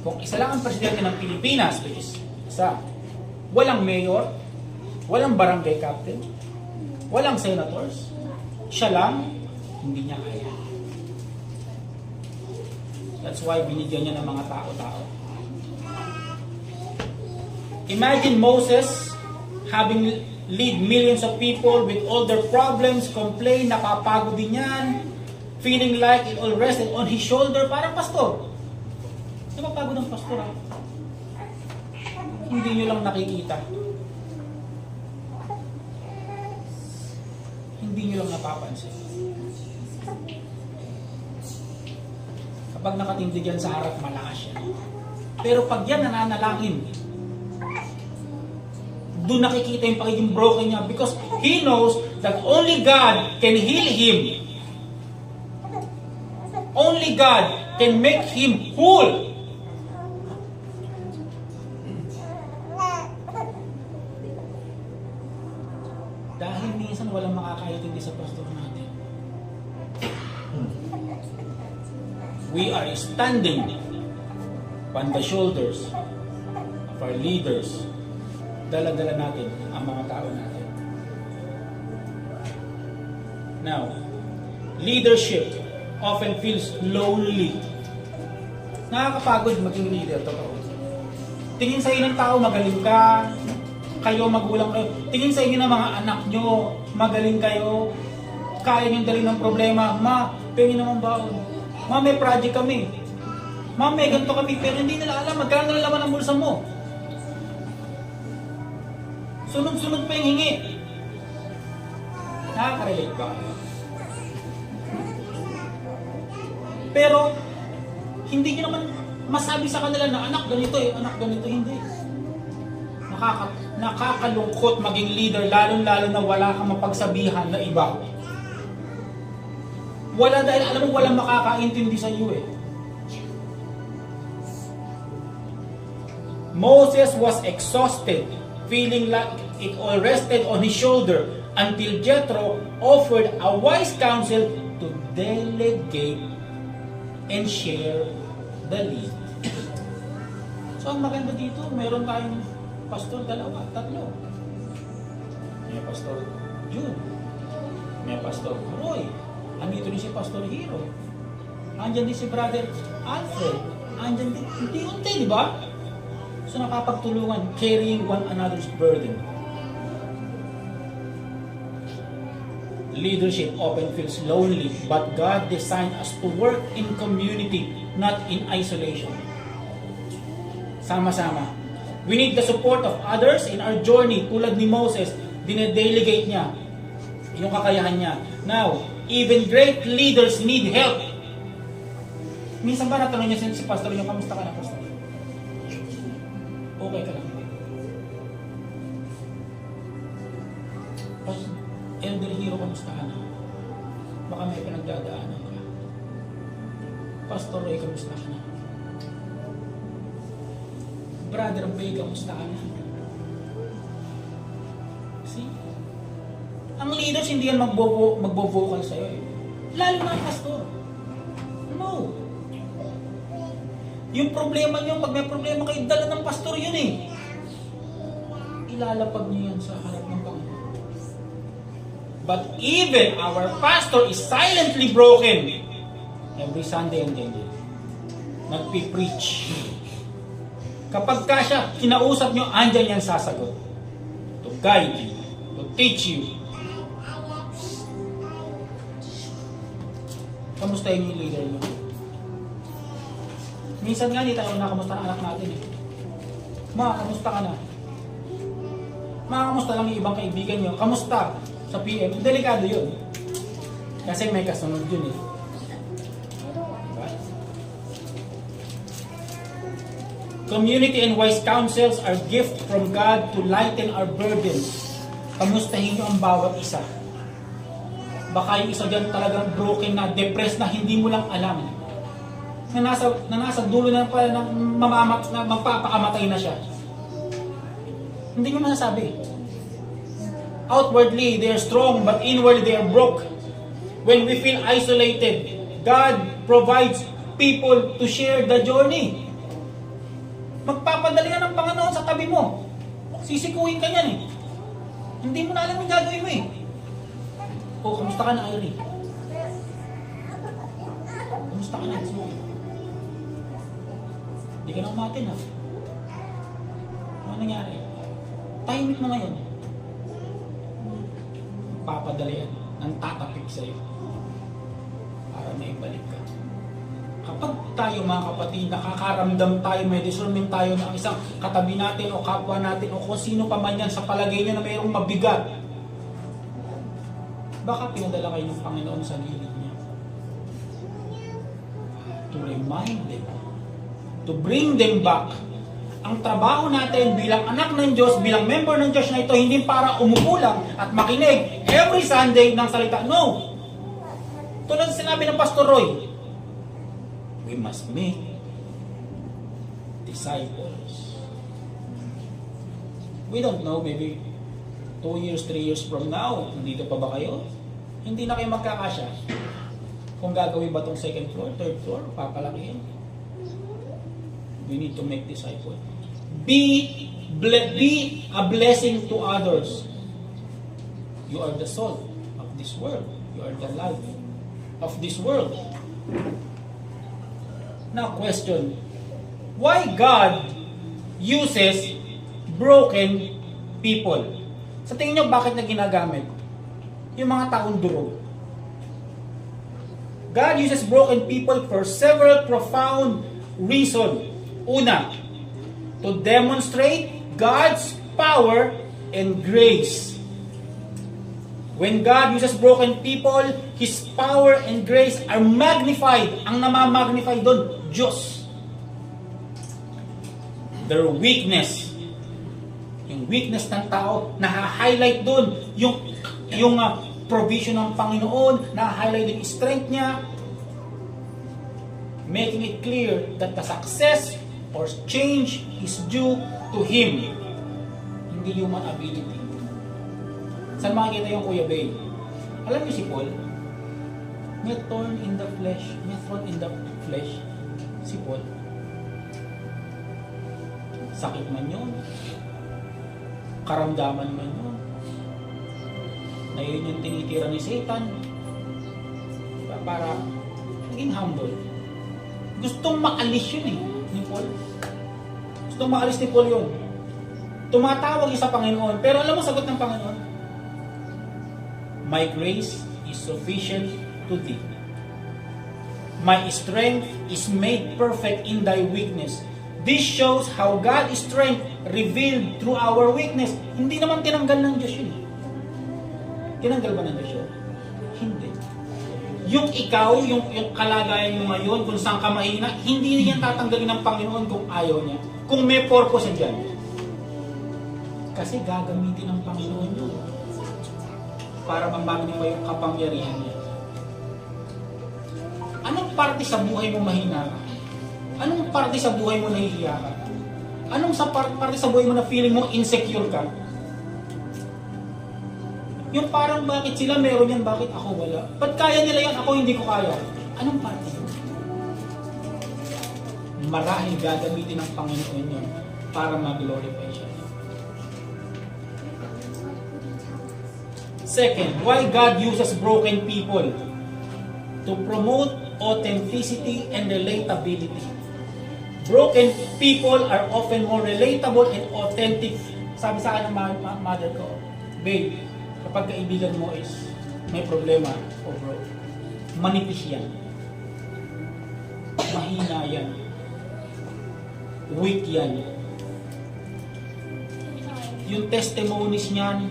Kung isa lang ang presidente ng Pilipinas, which is isa, walang mayor, walang barangay captain, walang senators, siya lang, hindi niya kaya. That's why binigyan niya ng mga tao-tao. Imagine Moses having lead millions of people with all their problems, complain, napapagod din yan, feeling like it all rested on his shoulder, parang pastor. Napapagod ang pastor, ha? Hindi nyo lang nakikita. Hindi nyo lang napapansin. Kapag nakatindig yan sa harap, malakas yan. Pero pag yan nananalangin, doon nakikita yung pagiging broken niya because he knows that only God can heal him. Only God can make him whole. Dahil minsan walang makakaintindi sa pastor natin. We are standing on the shoulders of our leaders. Dala-dala natin ang mga tao natin. Now, leadership often feels lonely. Nakakapagod maging leader, totoo. Tingin sa inyo ng tao, magaling ka. Kayo magulang kayo. Tingin sa inyo ng mga anak nyo, magaling kayo. Kaya nyo dalhin ng problema. Ma, pengin naman baon. Ma, may project kami. Ma, may ganito kami. Pero hindi nila alam, magkano nila laman ang bulsa mo. Sunod-sunod pa yung hingi. Nakaka-relate ba kayo? Pero, hindi nyo naman masabi sa kanila na anak ganito anak ganito, hindi. Nakakalungkot maging leader, lalo-lalo na wala kang mapagsabihan na iba. Wala, dahil alam mo, walang makakaintindi sa iyo eh. Moses was exhausted, feeling like it all rested on his shoulder, until Jethro offered a wise counsel to delegate and share the lead. So ang maganda dito, mayroon tayong pastor dalawa, tatlo. May pastor Jude, may pastor Roy, andito din si pastor Hero, andyan din si brother Alfred, andyan din, unti-unti, di ba? So nakapagtulungan, carrying one another's burden. Leadership often feels lonely, but God designed us to work in community, not in isolation. Sama-sama. We need the support of others in our journey. Tulad ni Moses, dinedelegate niya yung kakayahan niya. Now, even great leaders need help. Minsan ba natanong niya si pastor niyo, kamusta ka na, pastor? Okay ka lang. Elder Hero, kamusta ka na? Baka may pinagdadaanan ka. Pastor Roy, kamusta ka na? Brother Bay, kamusta ka na? See? Ang leaders hindi yan magbo-vocal sa'yo eh. Lalo na ang pastor. No. Yung problema nyo, pag may problema kayo, dala ng pastor yun eh. Ilalapag nyo yan sa harap ng Panginoon. But even our pastor is silently broken. Every Sunday and Sunday, nagpipreach. Kapag ka siya, kinausap nyo, andyan yan sasagot. To guide you, to teach you. Kamusta yung leader mo? Minsan nga, di tayo nakamusta ang anak natin eh. Ma, kamusta ka na? Ma, kamusta lang yung ibang kaibigan nyo? Kamusta? Sa PM, delikado yun. Kasi may kasunod yun eh. Diba? Community and wise counsels are gift from God to lighten our burdens. Kamustahin nyo ang bawat isa. Baka yung isa dyan talagang broken na, depressed na, hindi mo lang alam. Na nasa dulo na pala na magpapakamatay na siya. Hindi nyo masasabi. Outwardly, they are strong, but inwardly, they are broke. When we feel isolated, God provides people to share the journey. Magpapadali ka ng Panginoon sa tabi mo. Sisikuhin ka niyan eh. Hindi mo na alam yung gagawin mo eh. Oh, kamusta ka na, Irene? Kamusta ka na? Hindi ka na umatin ha. Ano nangyari? Tahimik mo ngayon. Papadalian ng tatapik sa iyo para maibalik ka. Kapag tayo mga kapatid, nakakaramdam tayo, may discernment tayo ng isang katabi natin o kapwa natin o kung sino pa man yan sa palagay niya na mayroong mabigat, baka pinadala kayo ng Panginoon sa gilid niya to remind them, to bring them back. Ang trabaho natin bilang anak ng Diyos, bilang member ng Diyos na ito, hindi para umupo lang at makinig every Sunday ng salita. No! Tulad sinabi ng Pastor Roy, we must make disciples. We don't know, maybe 2 years, 3 years from now, nandito pa ba kayo? Hindi na kayo magkakasya. Kung gagawin ba itong second floor, third floor, papalakihin. We need to make disciples. Be a blessing to others. You are the salt of this world. You are the light of this world. Now question, why God uses broken people? Sa tingin nyo, bakit na ginagamit? Yung mga taong durog. God uses broken people for several profound reasons. Una, to demonstrate God's power and grace. When God uses broken people, His power and grace are magnified. Ang namamagnify doon, Diyos. Their weakness. Yung weakness ng tao, na-highlight doon. Yung provision ng Panginoon, na-highlight yung strength niya, making it clear that the success or change is due to Him, hindi human ability. Saan makikita yung Kuya Bay? Alam niyo si Paul? May thorn in the flesh, si Paul. Sakit man yun, karamdaman man yun, na yun yung tinitira ni Satan, diba? Para maging humble. Gustong maalis yun ni Paul. Gustong maalis ni Paul yun. Tumatawag siya sa Panginoon, pero alam mo sagot ng Panginoon? My grace is sufficient to thee. My strength is made perfect in thy weakness. This shows how God's strength revealed through our weakness. Hindi naman tinanggal ng Diyos yun. Tinanggal ba ng Diyos yun? Hindi. Yung ikaw, yung kalagayan mo ngayon, kung saan ka mahina, hindi niyan tatanggalin ng Panginoon kung ayaw niya. Kung may purpose niyan. Kasi gagamitin ng Panginoon yun para mamagin mo yung kapangyarihan niya. Anong parte sa buhay mo mahina ka? Anong parte sa buhay mo nahihiya ka? Anong parte sa buhay mo na feeling mo insecure ka? Yung parang bakit sila meron yan, bakit ako wala? Ba't kaya nila yan, ako hindi ko kaya? Anong parte yun? Marahil gagamitin ng Panginoon yun para mag-glorify siya. Second, why God uses broken people? To promote authenticity and relatability. Broken people are often more relatable and authentic. Sabi sa akin ng mother ko, babe, kapag kaibigan mo is may problema o bro, manipis yan. Mahina yan. Weak yan. Yung testimonies niyan,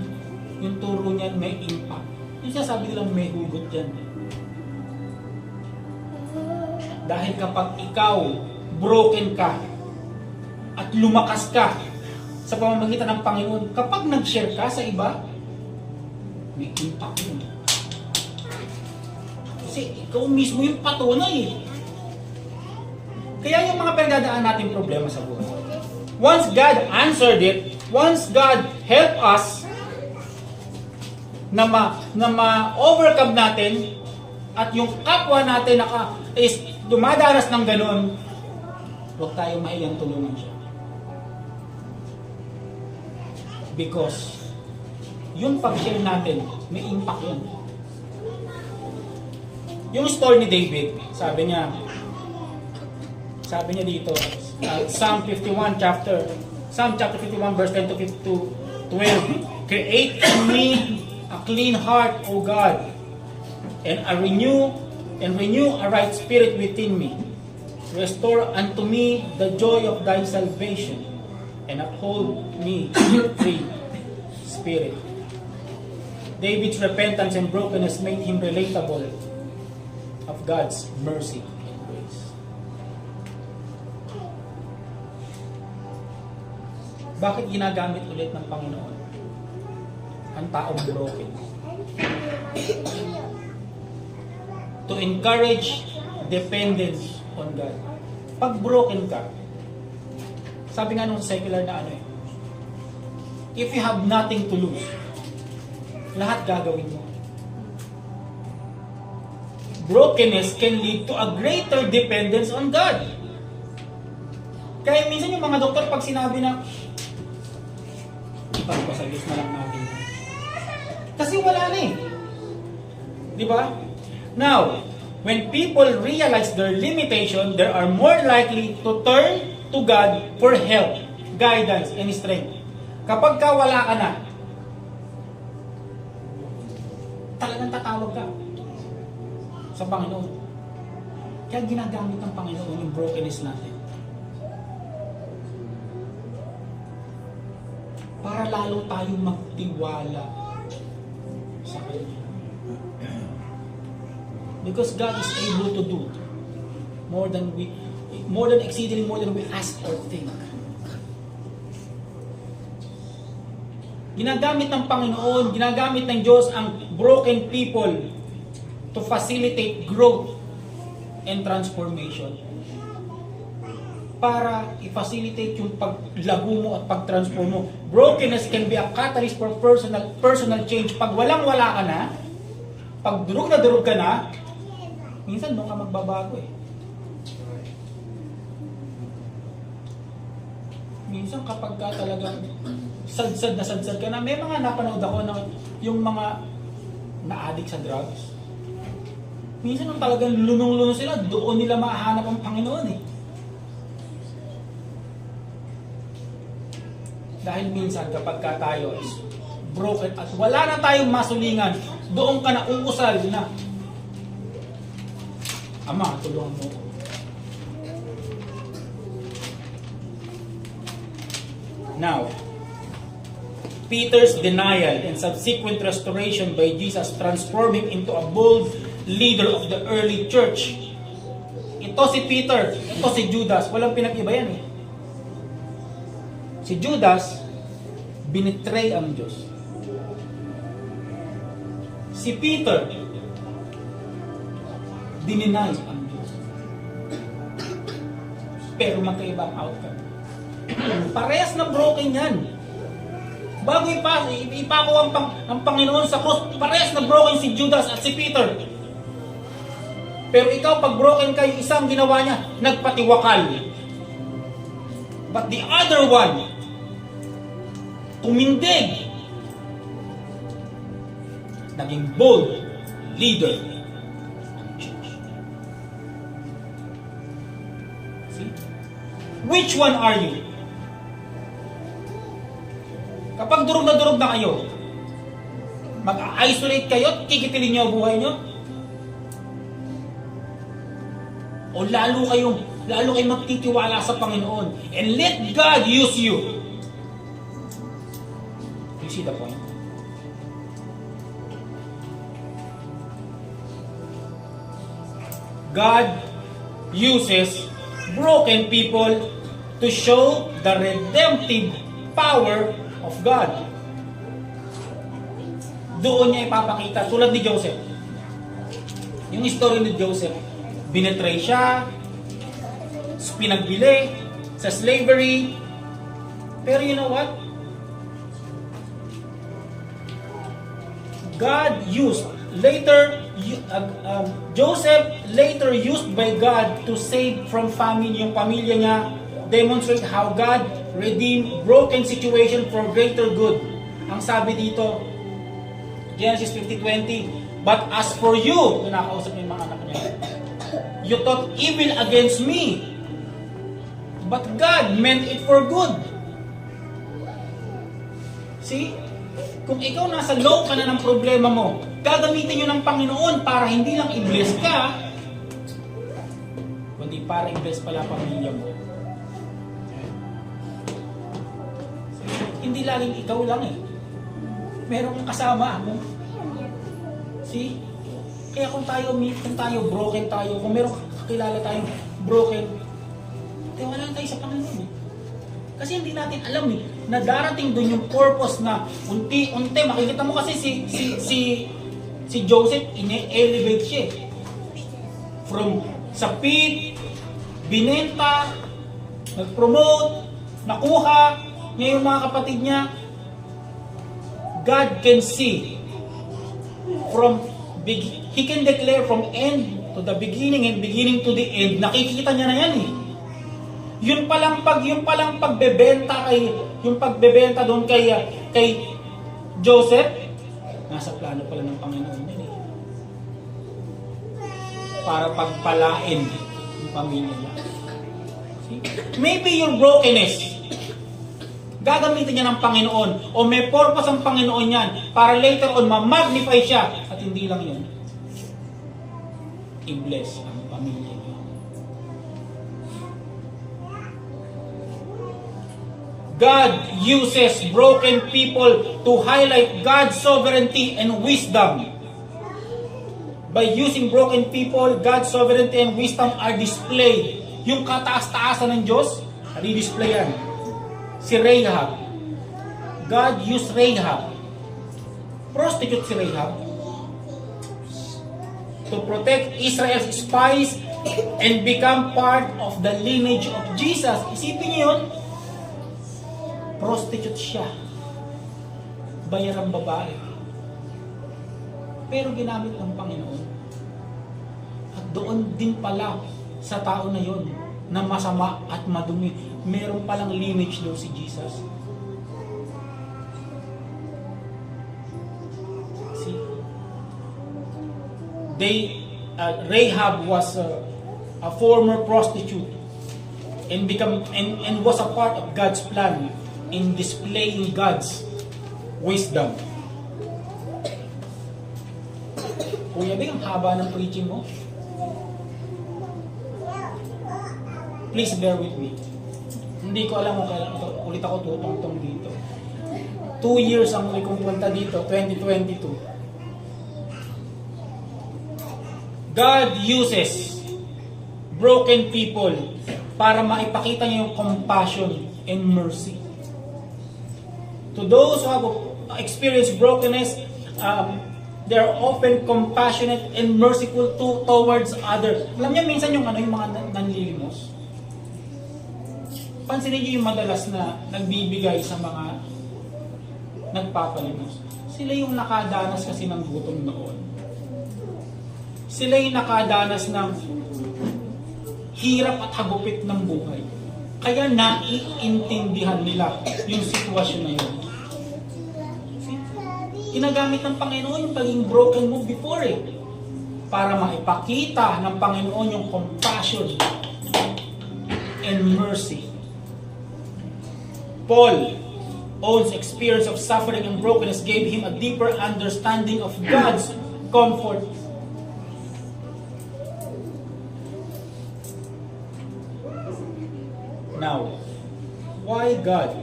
yung turo niyan may impact. Yung sasabi nilang may hugot yan. Dahil kapag ikaw broken ka at lumakas ka sa pamamagitan ng Panginoon, kapag nag-share ka sa iba, may impact yun. Kasi ikaw mismo yung patunay eh. Kaya yung mga pinagdadaan natin problema sa buhay, once God answered it, once God helped us na ma-overcome natin at yung kapwa natin is dumadanas ng ganun, huwag tayong mahiyang tulungan siya. Because yung pag-share natin, may impact yun. Yung story ni David, sabi niya dito, Psalm chapter 51 verse 10 to 12, create in me a clean heart, O God, and renew a right spirit within me. Restore unto me the joy of thy salvation, and uphold me with free spirit. David's repentance and brokenness made him relatable of God's mercy and grace. Bakit ginagamit ulit ng Panginoon ang taong broken? To encourage dependence on God. Pag broken ka, sabi nga nung secular na if you have nothing to lose, lahat gagawin mo. Brokenness can lead to a greater dependence on God. Kaya minsan yung mga doktor pag sinabi na ipagpasagis na lang natin. Kasi wala na eh. Di ba? Now, when people realize their limitation, they are more likely to turn to God for help, guidance, and strength. Kapag ka wala ka na, talagang tatawag ka sa Panginoon. Kaya ginagamit ng Panginoon yung brokenness natin. Para lalo tayong magtiwala sa Kanya. Because God is able to do exceedingly more than we ask or think. Ginagamit ng Panginoon, ginagamit ng Diyos ang broken people to facilitate growth and transformation. Para i-facilitate yung paglago mo at pag-transform mo. Brokenness can be a catalyst for personal change. Pag walang-wala ka na, pag durog na durog ka na, minsan doon ka magbabago eh. Minsan kapag ka talagang sadsad ka na, may mga napanood ako na yung mga na-addict sa drugs. Minsan nung talagang lunong-lunong sila, doon nila mahanap ang Panginoon eh. Dahil minsan kapag ka tayo is broken at wala na tayong masulingan, doon ka na uusal na, Ama, tulungan mo. Now, Peter's denial and subsequent restoration by Jesus transformed him into a bold leader of the early church. Ito si Peter, ito si Judas, walang pinag-iba yan eh. Si Judas, binitray ang Diyos. Si Peter, dininay ang Diyos. Pero magkaiba ang outcome. Parehas na broken yan. Bago ipako ang Panginoon sa cross, parehas na broken si Judas at si Peter. Pero ikaw, pag broken kayo, isang ginawa niya, nagpatiwakal. But the other one, tumindig. Naging bold leader. See? Which one are you? Kapag durog na kayo, mag-isolate kayo at kikitilin niyo ang buhay niyo? O lalo kayong magtitiwala sa Panginoon and let God use you? You see the point? God uses broken people to show the redemptive power of God. Doon niya ipapakita, tulad ni Joseph. Yung story ni Joseph, binetray siya, pinagbili sa slavery. Pero you know what? God used, Joseph later used by God to save from famine yung pamilya niya, demonstrate how God redeemed broken situation for greater good. Ang sabi dito, Genesis 50:20, but as for you, nakausap niya yung mga anak niya, you thought evil against me, but God meant it for good. See? Kung ikaw nasa low ka na ng problema mo, gagamitin nyo ng Panginoon para hindi lang i-bless ka, kundi para i-bless pala pamilya mo. Hindi laging ikaw lang eh. Meron kang kasama mo. See? Kaya kung tayo broken tayo, kung meron kakilala tayong broken, tiwala tayo sa Panginoon eh. Kasi hindi natin alam eh, na darating doon yung purpose na unti-unti, makikita mo kasi si Joseph, ine-elevate siya eh. From sa pit, binenta, nag-promote, nakuha, niya yung mga kapatid niya. God can see He can declare from end to the beginning and beginning to the end. Nakikita niya na yan eh. Yung palang pagbebenta doon kay Joseph, nasa plano pala ng Panginoon yan eh. Para pagpalain yung pamilya niya. See? Maybe your brokenness, gagamitin niya ng Panginoon o may purpose ang Panginoon yan para later on ma-magnify siya at hindi lang yun, i-bless ang pamilya niya. God uses broken people to highlight God's sovereignty and wisdom. By using broken people, God's sovereignty and wisdom are displayed. Yung kataas-taasan ng Diyos, di-display yan. Si Rahab, God used Rahab. Prostitute si Rahab. To protect Israel's spies and become part of the lineage of Jesus. Isipin niyo yun? Prostitute siya. Bayarang babae. Pero ginamit ng Panginoon. At doon din pala sa tao na yon na masama at madumi, meron palang lineage daw si Jesus. See? Rahab was a former prostitute and was a part of God's plan in displaying God's wisdom. Kuya Bing, ang haba ng preaching mo. Please bear with me. Hindi ko alam kung kailan ulit ako tutungtong dito. 2 years ang muli kong punta dito, 2022. God uses broken people para maipakita niya yung compassion and mercy. To those who have experienced brokenness, they are often compassionate and merciful towards others. Alam niyo minsan yung mga nanlilimos. Pansinin niyo yung madalas na nagbibigay sa mga nagpapalimos. Sila yung nakadanas kasi ng gutom noon. Sila yung nakadanas ng hirap at hagupit ng buhay. Kaya naiintindihan nila yung sitwasyon na yun. Ginagamit ng Panginoon yung pagiging broken mo before para maipakita ng Panginoon yung compassion and mercy. Paul's experience of suffering and brokenness gave him a deeper understanding of God's comfort. Now, why God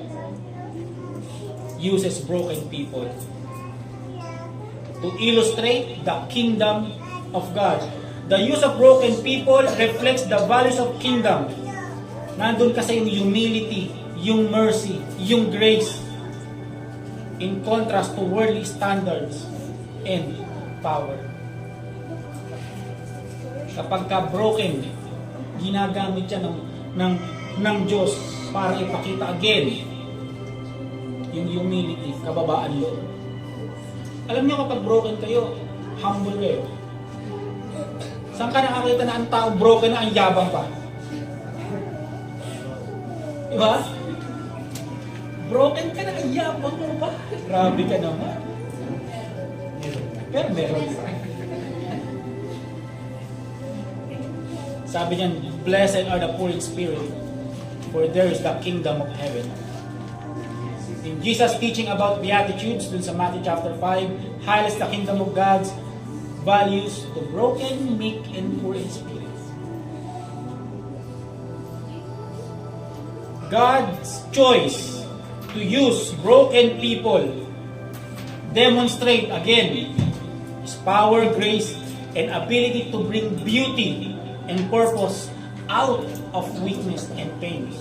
uses broken people? To illustrate the kingdom of God. The use of broken people reflects the values of kingdom. Nandun kasi yung humility, yung mercy, yung grace, in contrast to worldly standards and power. Kapag ka broken, ginagamit siya ng Diyos para ipakita again yung humility, kababaan loob. Alam niyo kapag broken kayo, humble kayo. Saan ka nakakita na ang tao broken na ang yabang pa? Diba? Broken ka na ang yabang mo pa? Grabe ka naman. Pero meron. Sabi niyan, blessed are the poor in spirit, for there is the kingdom of heaven. In Jesus' teaching about Beatitudes, dun sa Matthew chapter 5, highlights the kingdom of God's values to broken, meek, and poor in spirit. God's choice to use broken people demonstrate again His power, grace, and ability to bring beauty and purpose out of weakness and pain.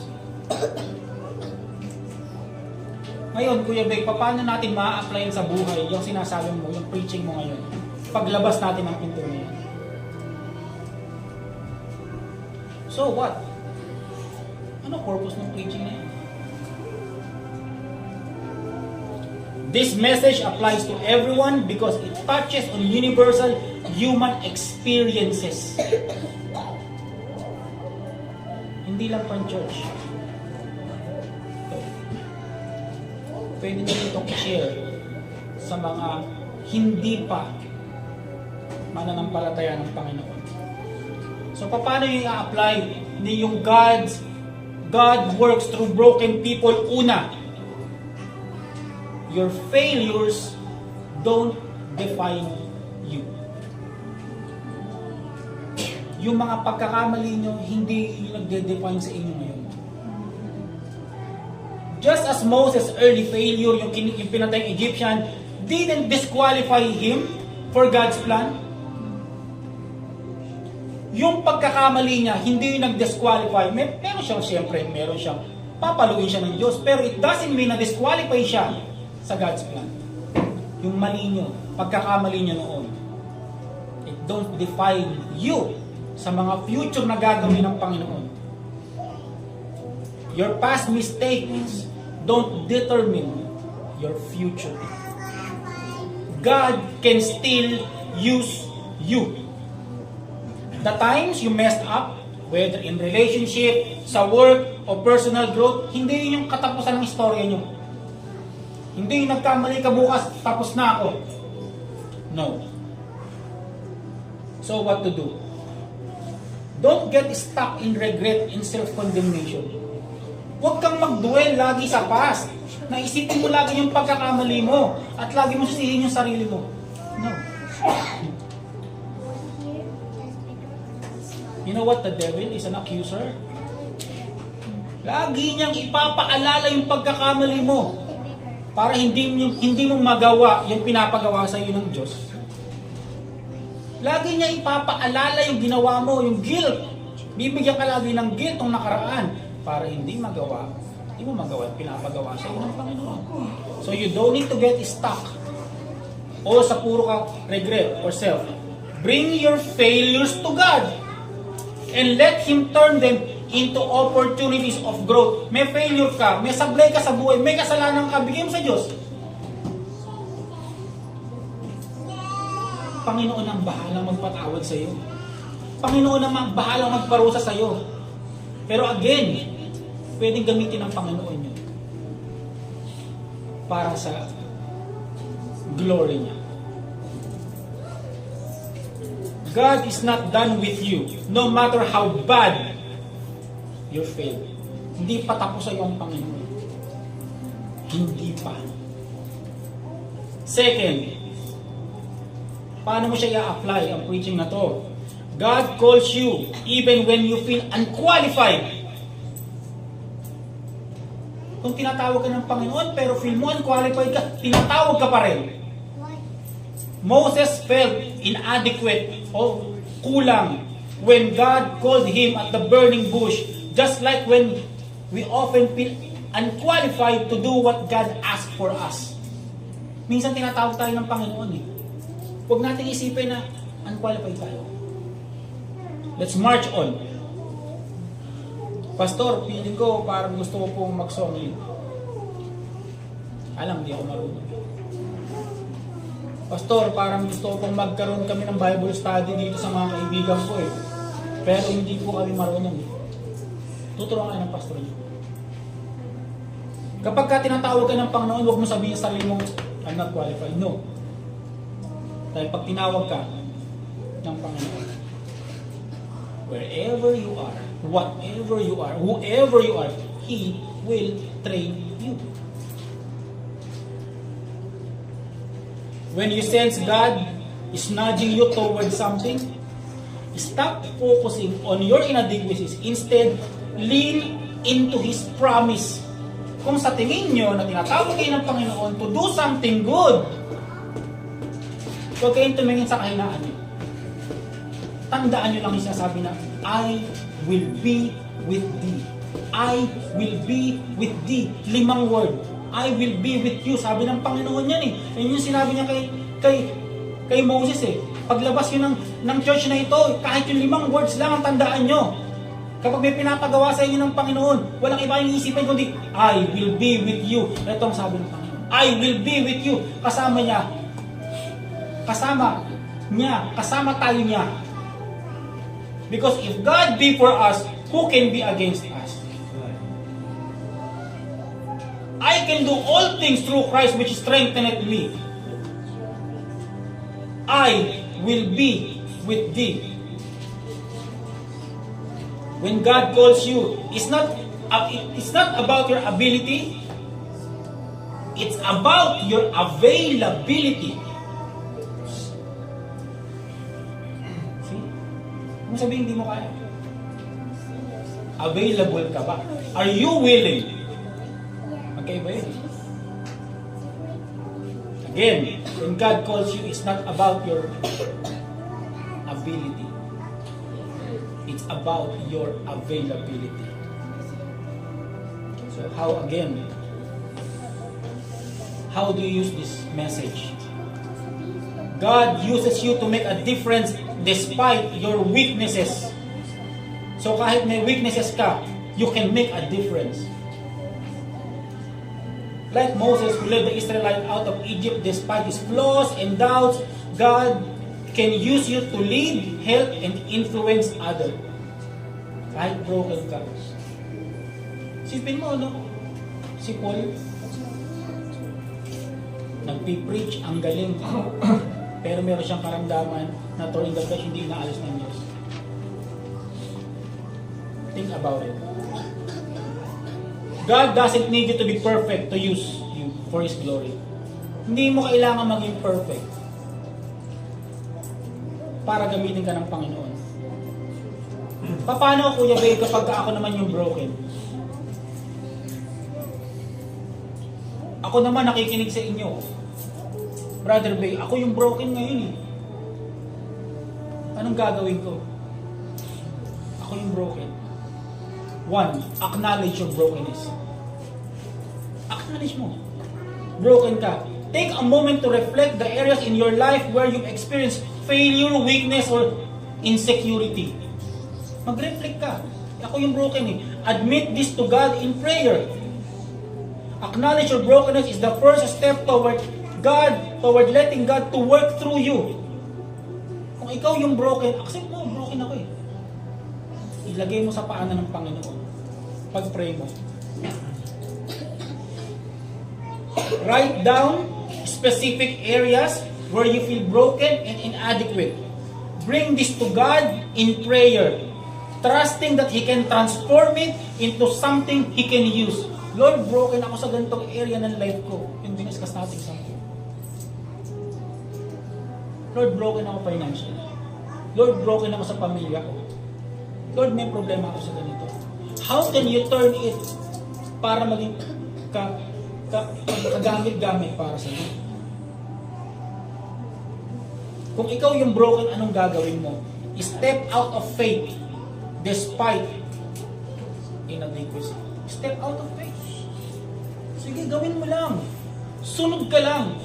Ngayon, Kuya Beg, paano natin ma-applyin sa buhay yung sinasabi mo, yung preaching mo ngayon? Paglabas natin ng pinto na yan. So what? Ano purpose ng preaching na yan? This message applies to everyone because it touches on universal human experiences. Hindi lang pang church. Pwede nyo itong i-share sa mga hindi pa mananampalataya ng Panginoon. So, paano yung i-apply ni yung God works through broken people? Una, your failures don't define you. Yung mga pagkakamali nyo, hindi yung nagde-define sa inyo ngayon. Just as Moses' early failure, yung pinatay Egyptian, didn't disqualify him for God's plan. Yung pagkakamali niya, hindi yung nag-disqualify. Meron siyang papaluin siya ng Diyos. Pero it doesn't mean na disqualify siya sa God's plan. Yung mali nyo, pagkakamali nyo noon, it don't define you sa mga future na gagawin ng Panginoon. Your past mistakes don't determine your future. God can still use you. The times you messed up, whether in relationship, sa work, o personal growth, hindi yun yung katapusan ng istorya nyo. Hindi yung nagkamali ka bukas, tapos na ako. No. So what to do? Don't get stuck in regret and self-condemnation. Huwag kang mag-dwell lagi sa past. Naisipin mo lagi yung pagkakamali mo at lagi mo sisihin yung sarili mo. No. You know what? The devil is an accuser. Lagi niyang ipapaalala yung pagkakamali mo para hindi mo magawa yung pinapagawa sa iyo ng Diyos. Lagi niya ipapaalala yung ginawa mo, yung guilt. Bibigyan ka lagi ng guilt ng nakaraan para hindi mo magawa yung pinapagawa sa iyo ng Panginoon. So you don't need to get stuck o sa puro ka regret or self. Bring your failures to God and let Him turn them into opportunities of growth. May failure ka, may sablay ka sa buhay, may kasalanan ka, bigay mo sa Diyos. Panginoon ang bahalang magpatawad sa iyo. Panginoon ang bahalang magparusa sa iyo. Pero again, pwedeng gamitin ng Panginoon yun para sa glory niya. God is not done with you, no matter how bad you fail. Hindi pa tapos sa iyo ang Panginoon. Hindi pa. Second, paano mo siya i-apply ang preaching na to? God calls you even when you feel unqualified. Kung tinatawag ka ng Panginoon pero feel mo unqualified ka, tinatawag ka pa rin. Moses felt inadequate o kulang when God called him at the burning bush, just like when we often feel unqualified to do what God asked for us. Minsan tinatawag tayo ng Panginoon eh. Huwag natin isipin na unqualified tayo. Let's march on. Pastor, feeling ko parang gusto ko pong mag-song lead. Alam, di ako marunong. Pastor, parang gusto ko pong magkaroon kami ng Bible study dito sa mga kaibigan ko eh. Pero hindi po kami marunong eh. Tuturuan kayo ng pastor niyo. Kapag ka tinatawag ka ng Panginoon, huwag mo sabihin sa sarili mo, I'm not qualified. No. Dahil pag tinawag ka ng Panginoon, wherever you are, whatever you are, whoever you are, He will train you. When you sense God is nudging you towards something, stop focusing on your inadequacies. Instead, lean into His promise. Kung sa tingin nyo na tinatawag kayo ng Panginoon to do something good, huwag kayong tumingin sa kahinaan nyo. Tandaan nyo lang yung sinasabi na, I will be with thee. I will be with thee. 5 word. I will be with you. Sabi ng Panginoon yan eh. Yan yung sinabi niya kay Moses eh. Paglabas yun ng church na ito, kahit yung 5 words lang ang tandaan nyo. Kapag may pinapagawa sa inyo ng Panginoon, walang iba yung isipin kundi, I will be with you. Ito ang sabi ng Panginoon. I will be with you. Kasama niya. Kasama tayo niya. Because if God be for us, who can be against us? I can do all things through Christ which strengtheneth me. I will be with thee. When God calls you, it's not about your ability. It's about your availability. See? Kung sabihin hindi mo kaya, available ka ba? Are you willing? Magkaiba yun. Again, when God calls you, it's not about your ability. It's about your availability. So how how do you use this message? God uses you to make a difference despite your weaknesses. So kahit may weaknesses ka, you can make a difference. Like Moses who led the Israelites out of Egypt despite his flaws and doubts, God can use you to lead, help, and influence others. Kahit broken ka. Sipin mo, no? Si Paul, nagpipreach, ang galing. Pero meron siyang karamdaman na thorn in the flesh, hindi inaalis ng Diyos. Think about it. God doesn't need you to be perfect to use you for His glory. Hindi mo kailangan maging perfect para gamitin ka ng Panginoon. Paano, Kuya Bay, kapag ako naman yung broken? Ako naman nakikinig sa inyo. Brother Bay, ako yung broken ngayon eh. Anong gagawin ko? Ako yung broken. One, acknowledge your brokenness. Acknowledge mo. Broken ka. Take a moment to reflect the areas in your life where you've experienced failure, weakness, or insecurity. Mag-reflect ka. Ako yung broken eh. Admit this to God in prayer. Acknowledge your brokenness is the first step toward letting God to work through you. Kung ikaw yung broken, accept mo, broken ako eh. Ilagay mo sa paanan ng Panginoon. Pag-pray mo. Write down specific areas where you feel broken and inadequate. Bring this to God in prayer, trusting that He can transform it into something He can use. Lord, broken ako sa ganitong area ng life ko. Yung diniscuss natin sa akin. Lord, broken ako financially. Lord, broken ako sa pamilya ko. Lord, may problema ako sa ganito. How can you turn it para maging kagamit-gamit para sa iyo? Kung ikaw yung broken, anong gagawin mo? Step out of faith despite inadequacy. Step out of faith. Sige, gawin mo lang. Sunod ka lang.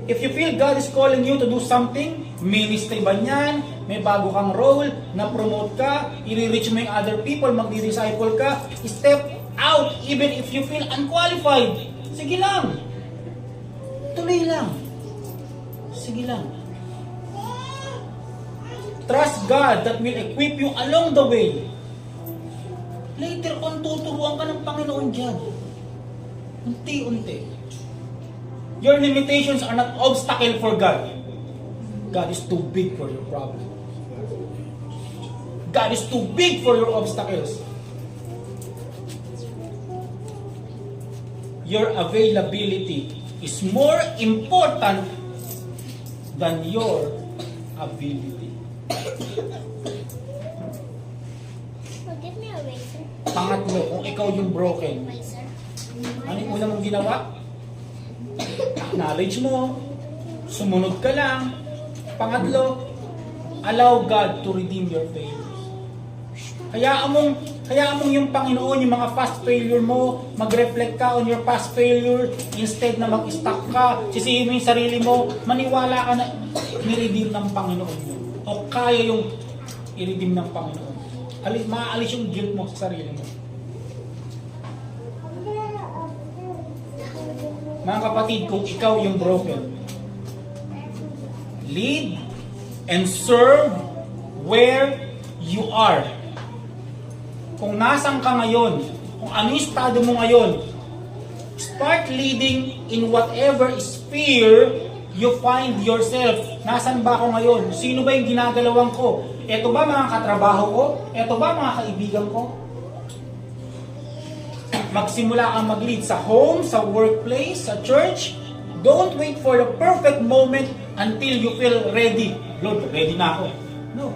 If you feel God is calling you to do something, ministry ba niyan, may bago kang role, na-promote ka, i-reach mo yung other people, magdi-disciple ka, step out even if you feel unqualified. Sige lang. Tuloy lang. Sige lang. Trust God that will equip you along the way. Later on, tuturuan ka ng Panginoon dyan. Unti-unti. Your limitations are not obstacle for God. God is too big for your problem. God is too big for your obstacles. Your availability is more important than your ability. Give me a razor. Pangatlo, kung ikaw yung broken, Razor. ano yung una mong ginawa? Acknowledge mo, sumunod ka lang. Pangatlo, allow God to redeem your failures. Hayaan mong yung Panginoon, yung mga past failure mo, mag-reflect ka on your past failure, instead na mag-stuck ka, sisihin mo yung sarili mo, maniwala ka na ni-redeem ng Panginoon mo. O kaya yung i-redeem ng Panginoon. Maalis yung guilt mo sa sarili mo. Mga kapatid, kung ikaw yung broken, lead and serve where you are. Kung nasan ka ngayon, kung ano yung estado mo ngayon, start leading in whatever sphere you find yourself. Nasan ba ako ngayon? Sino ba yung ginagalawan ko? Ito ba mga katrabaho ko? Ito ba mga kaibigan ko? Magsimula kang mag-lead sa home, sa workplace, sa church. Don't wait for the perfect moment until you feel ready. Lord, ready na ako. No.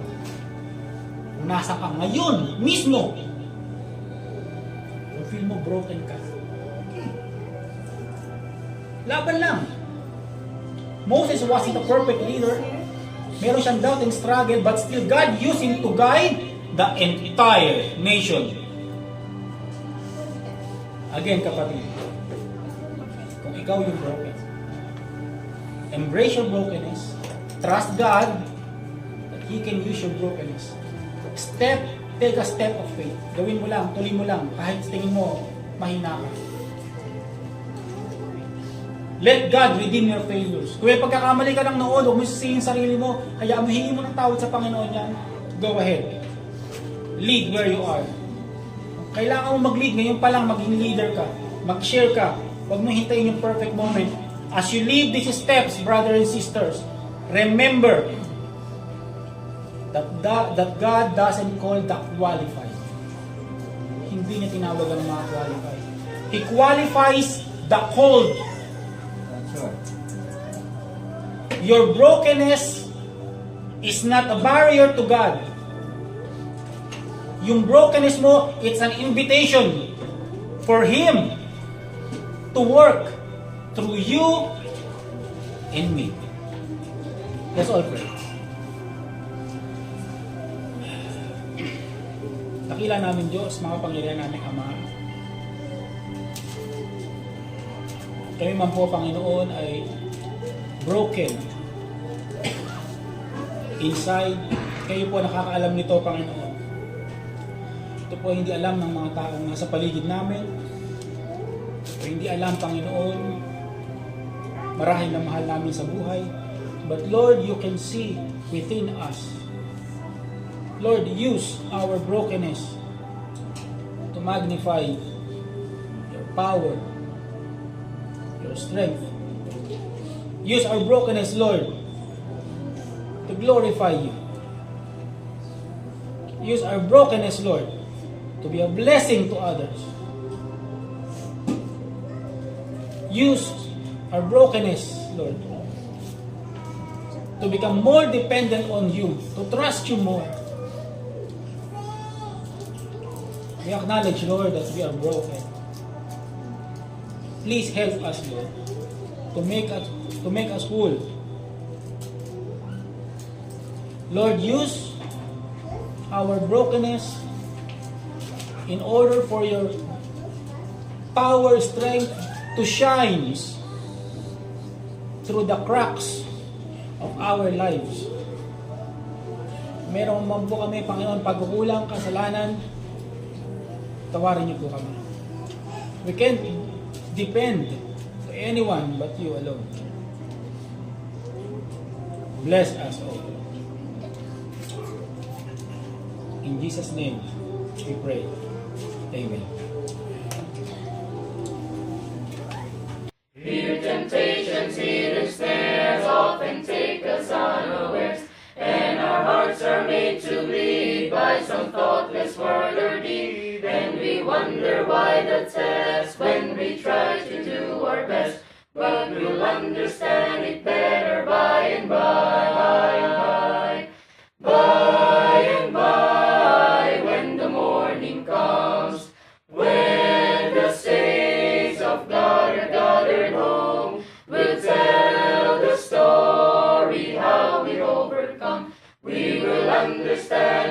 Kung nasa ka ngayon, mismo, kung feel mo broken ka, okay. Laban lang. Moses wasn't a perfect leader. Meron siyang doubt and struggle, but still God used him to guide the entire nation. Again, kapatid, ikaw yung broken. Embrace your brokenness. Trust God that He can use your brokenness. Take a step of faith. Gawin mo lang, tuloy mo lang, kahit tingin mo, mahina ka. Let God redeem your failures. Kung may pagkakamali ka ng noon, huwag mo sisihin sarili mo, kaya hingi mo ng tawad sa Panginoon yan, go ahead. Lead where you are. Kailangan mo mag-lead, ngayon pa lang maging leader ka. Mag-share ka. Huwag mo hintayin yung perfect moment. As you lead these steps, brothers and sisters, remember that God doesn't call the qualified. Hindi niya tinawag ang mga qualified. He qualifies the called. That's right. Your brokenness is not a barrier to God. Yung brokenness mo, it's an invitation for Him to work through you and me. Let's all pray. Dakila namin Diyos, mga Panginoon namin Ama. Kami man po, Panginoon, ay broken inside. Kayo po nakakaalam nito, Panginoon. Ito po hindi alam ng mga taong nasa paligid namin. Ito hindi alam, Panginoon, marahil na mahal namin sa buhay. But Lord, you can see within us. Lord, use our brokenness to magnify your power, your strength. Use our brokenness, Lord, to glorify you. Use our brokenness, Lord, to be a blessing to others. Use our brokenness, Lord, to become more dependent on you, to trust you more. We acknowledge, Lord, that we are broken. Please help us, Lord, to make us whole. Lord, use our brokenness in order for your power, strength to shine through the cracks of our lives. Meron man po kami, Panginoon, pagkukulang, kasalanan, tawarin niyo po kami. We can't depend to anyone but you alone. Bless us all. In Jesus' name, we pray. Amen. Fear, temptations, hidden snares often take us unawares, and our hearts are made to bleed by some thoughtless word or deed. And we wonder why the test when we try to do our best, but we'll understand it better by and by. By and by, when the morning comes, when the saints of God are gathered home, we'll tell the story how we overcome. We will understand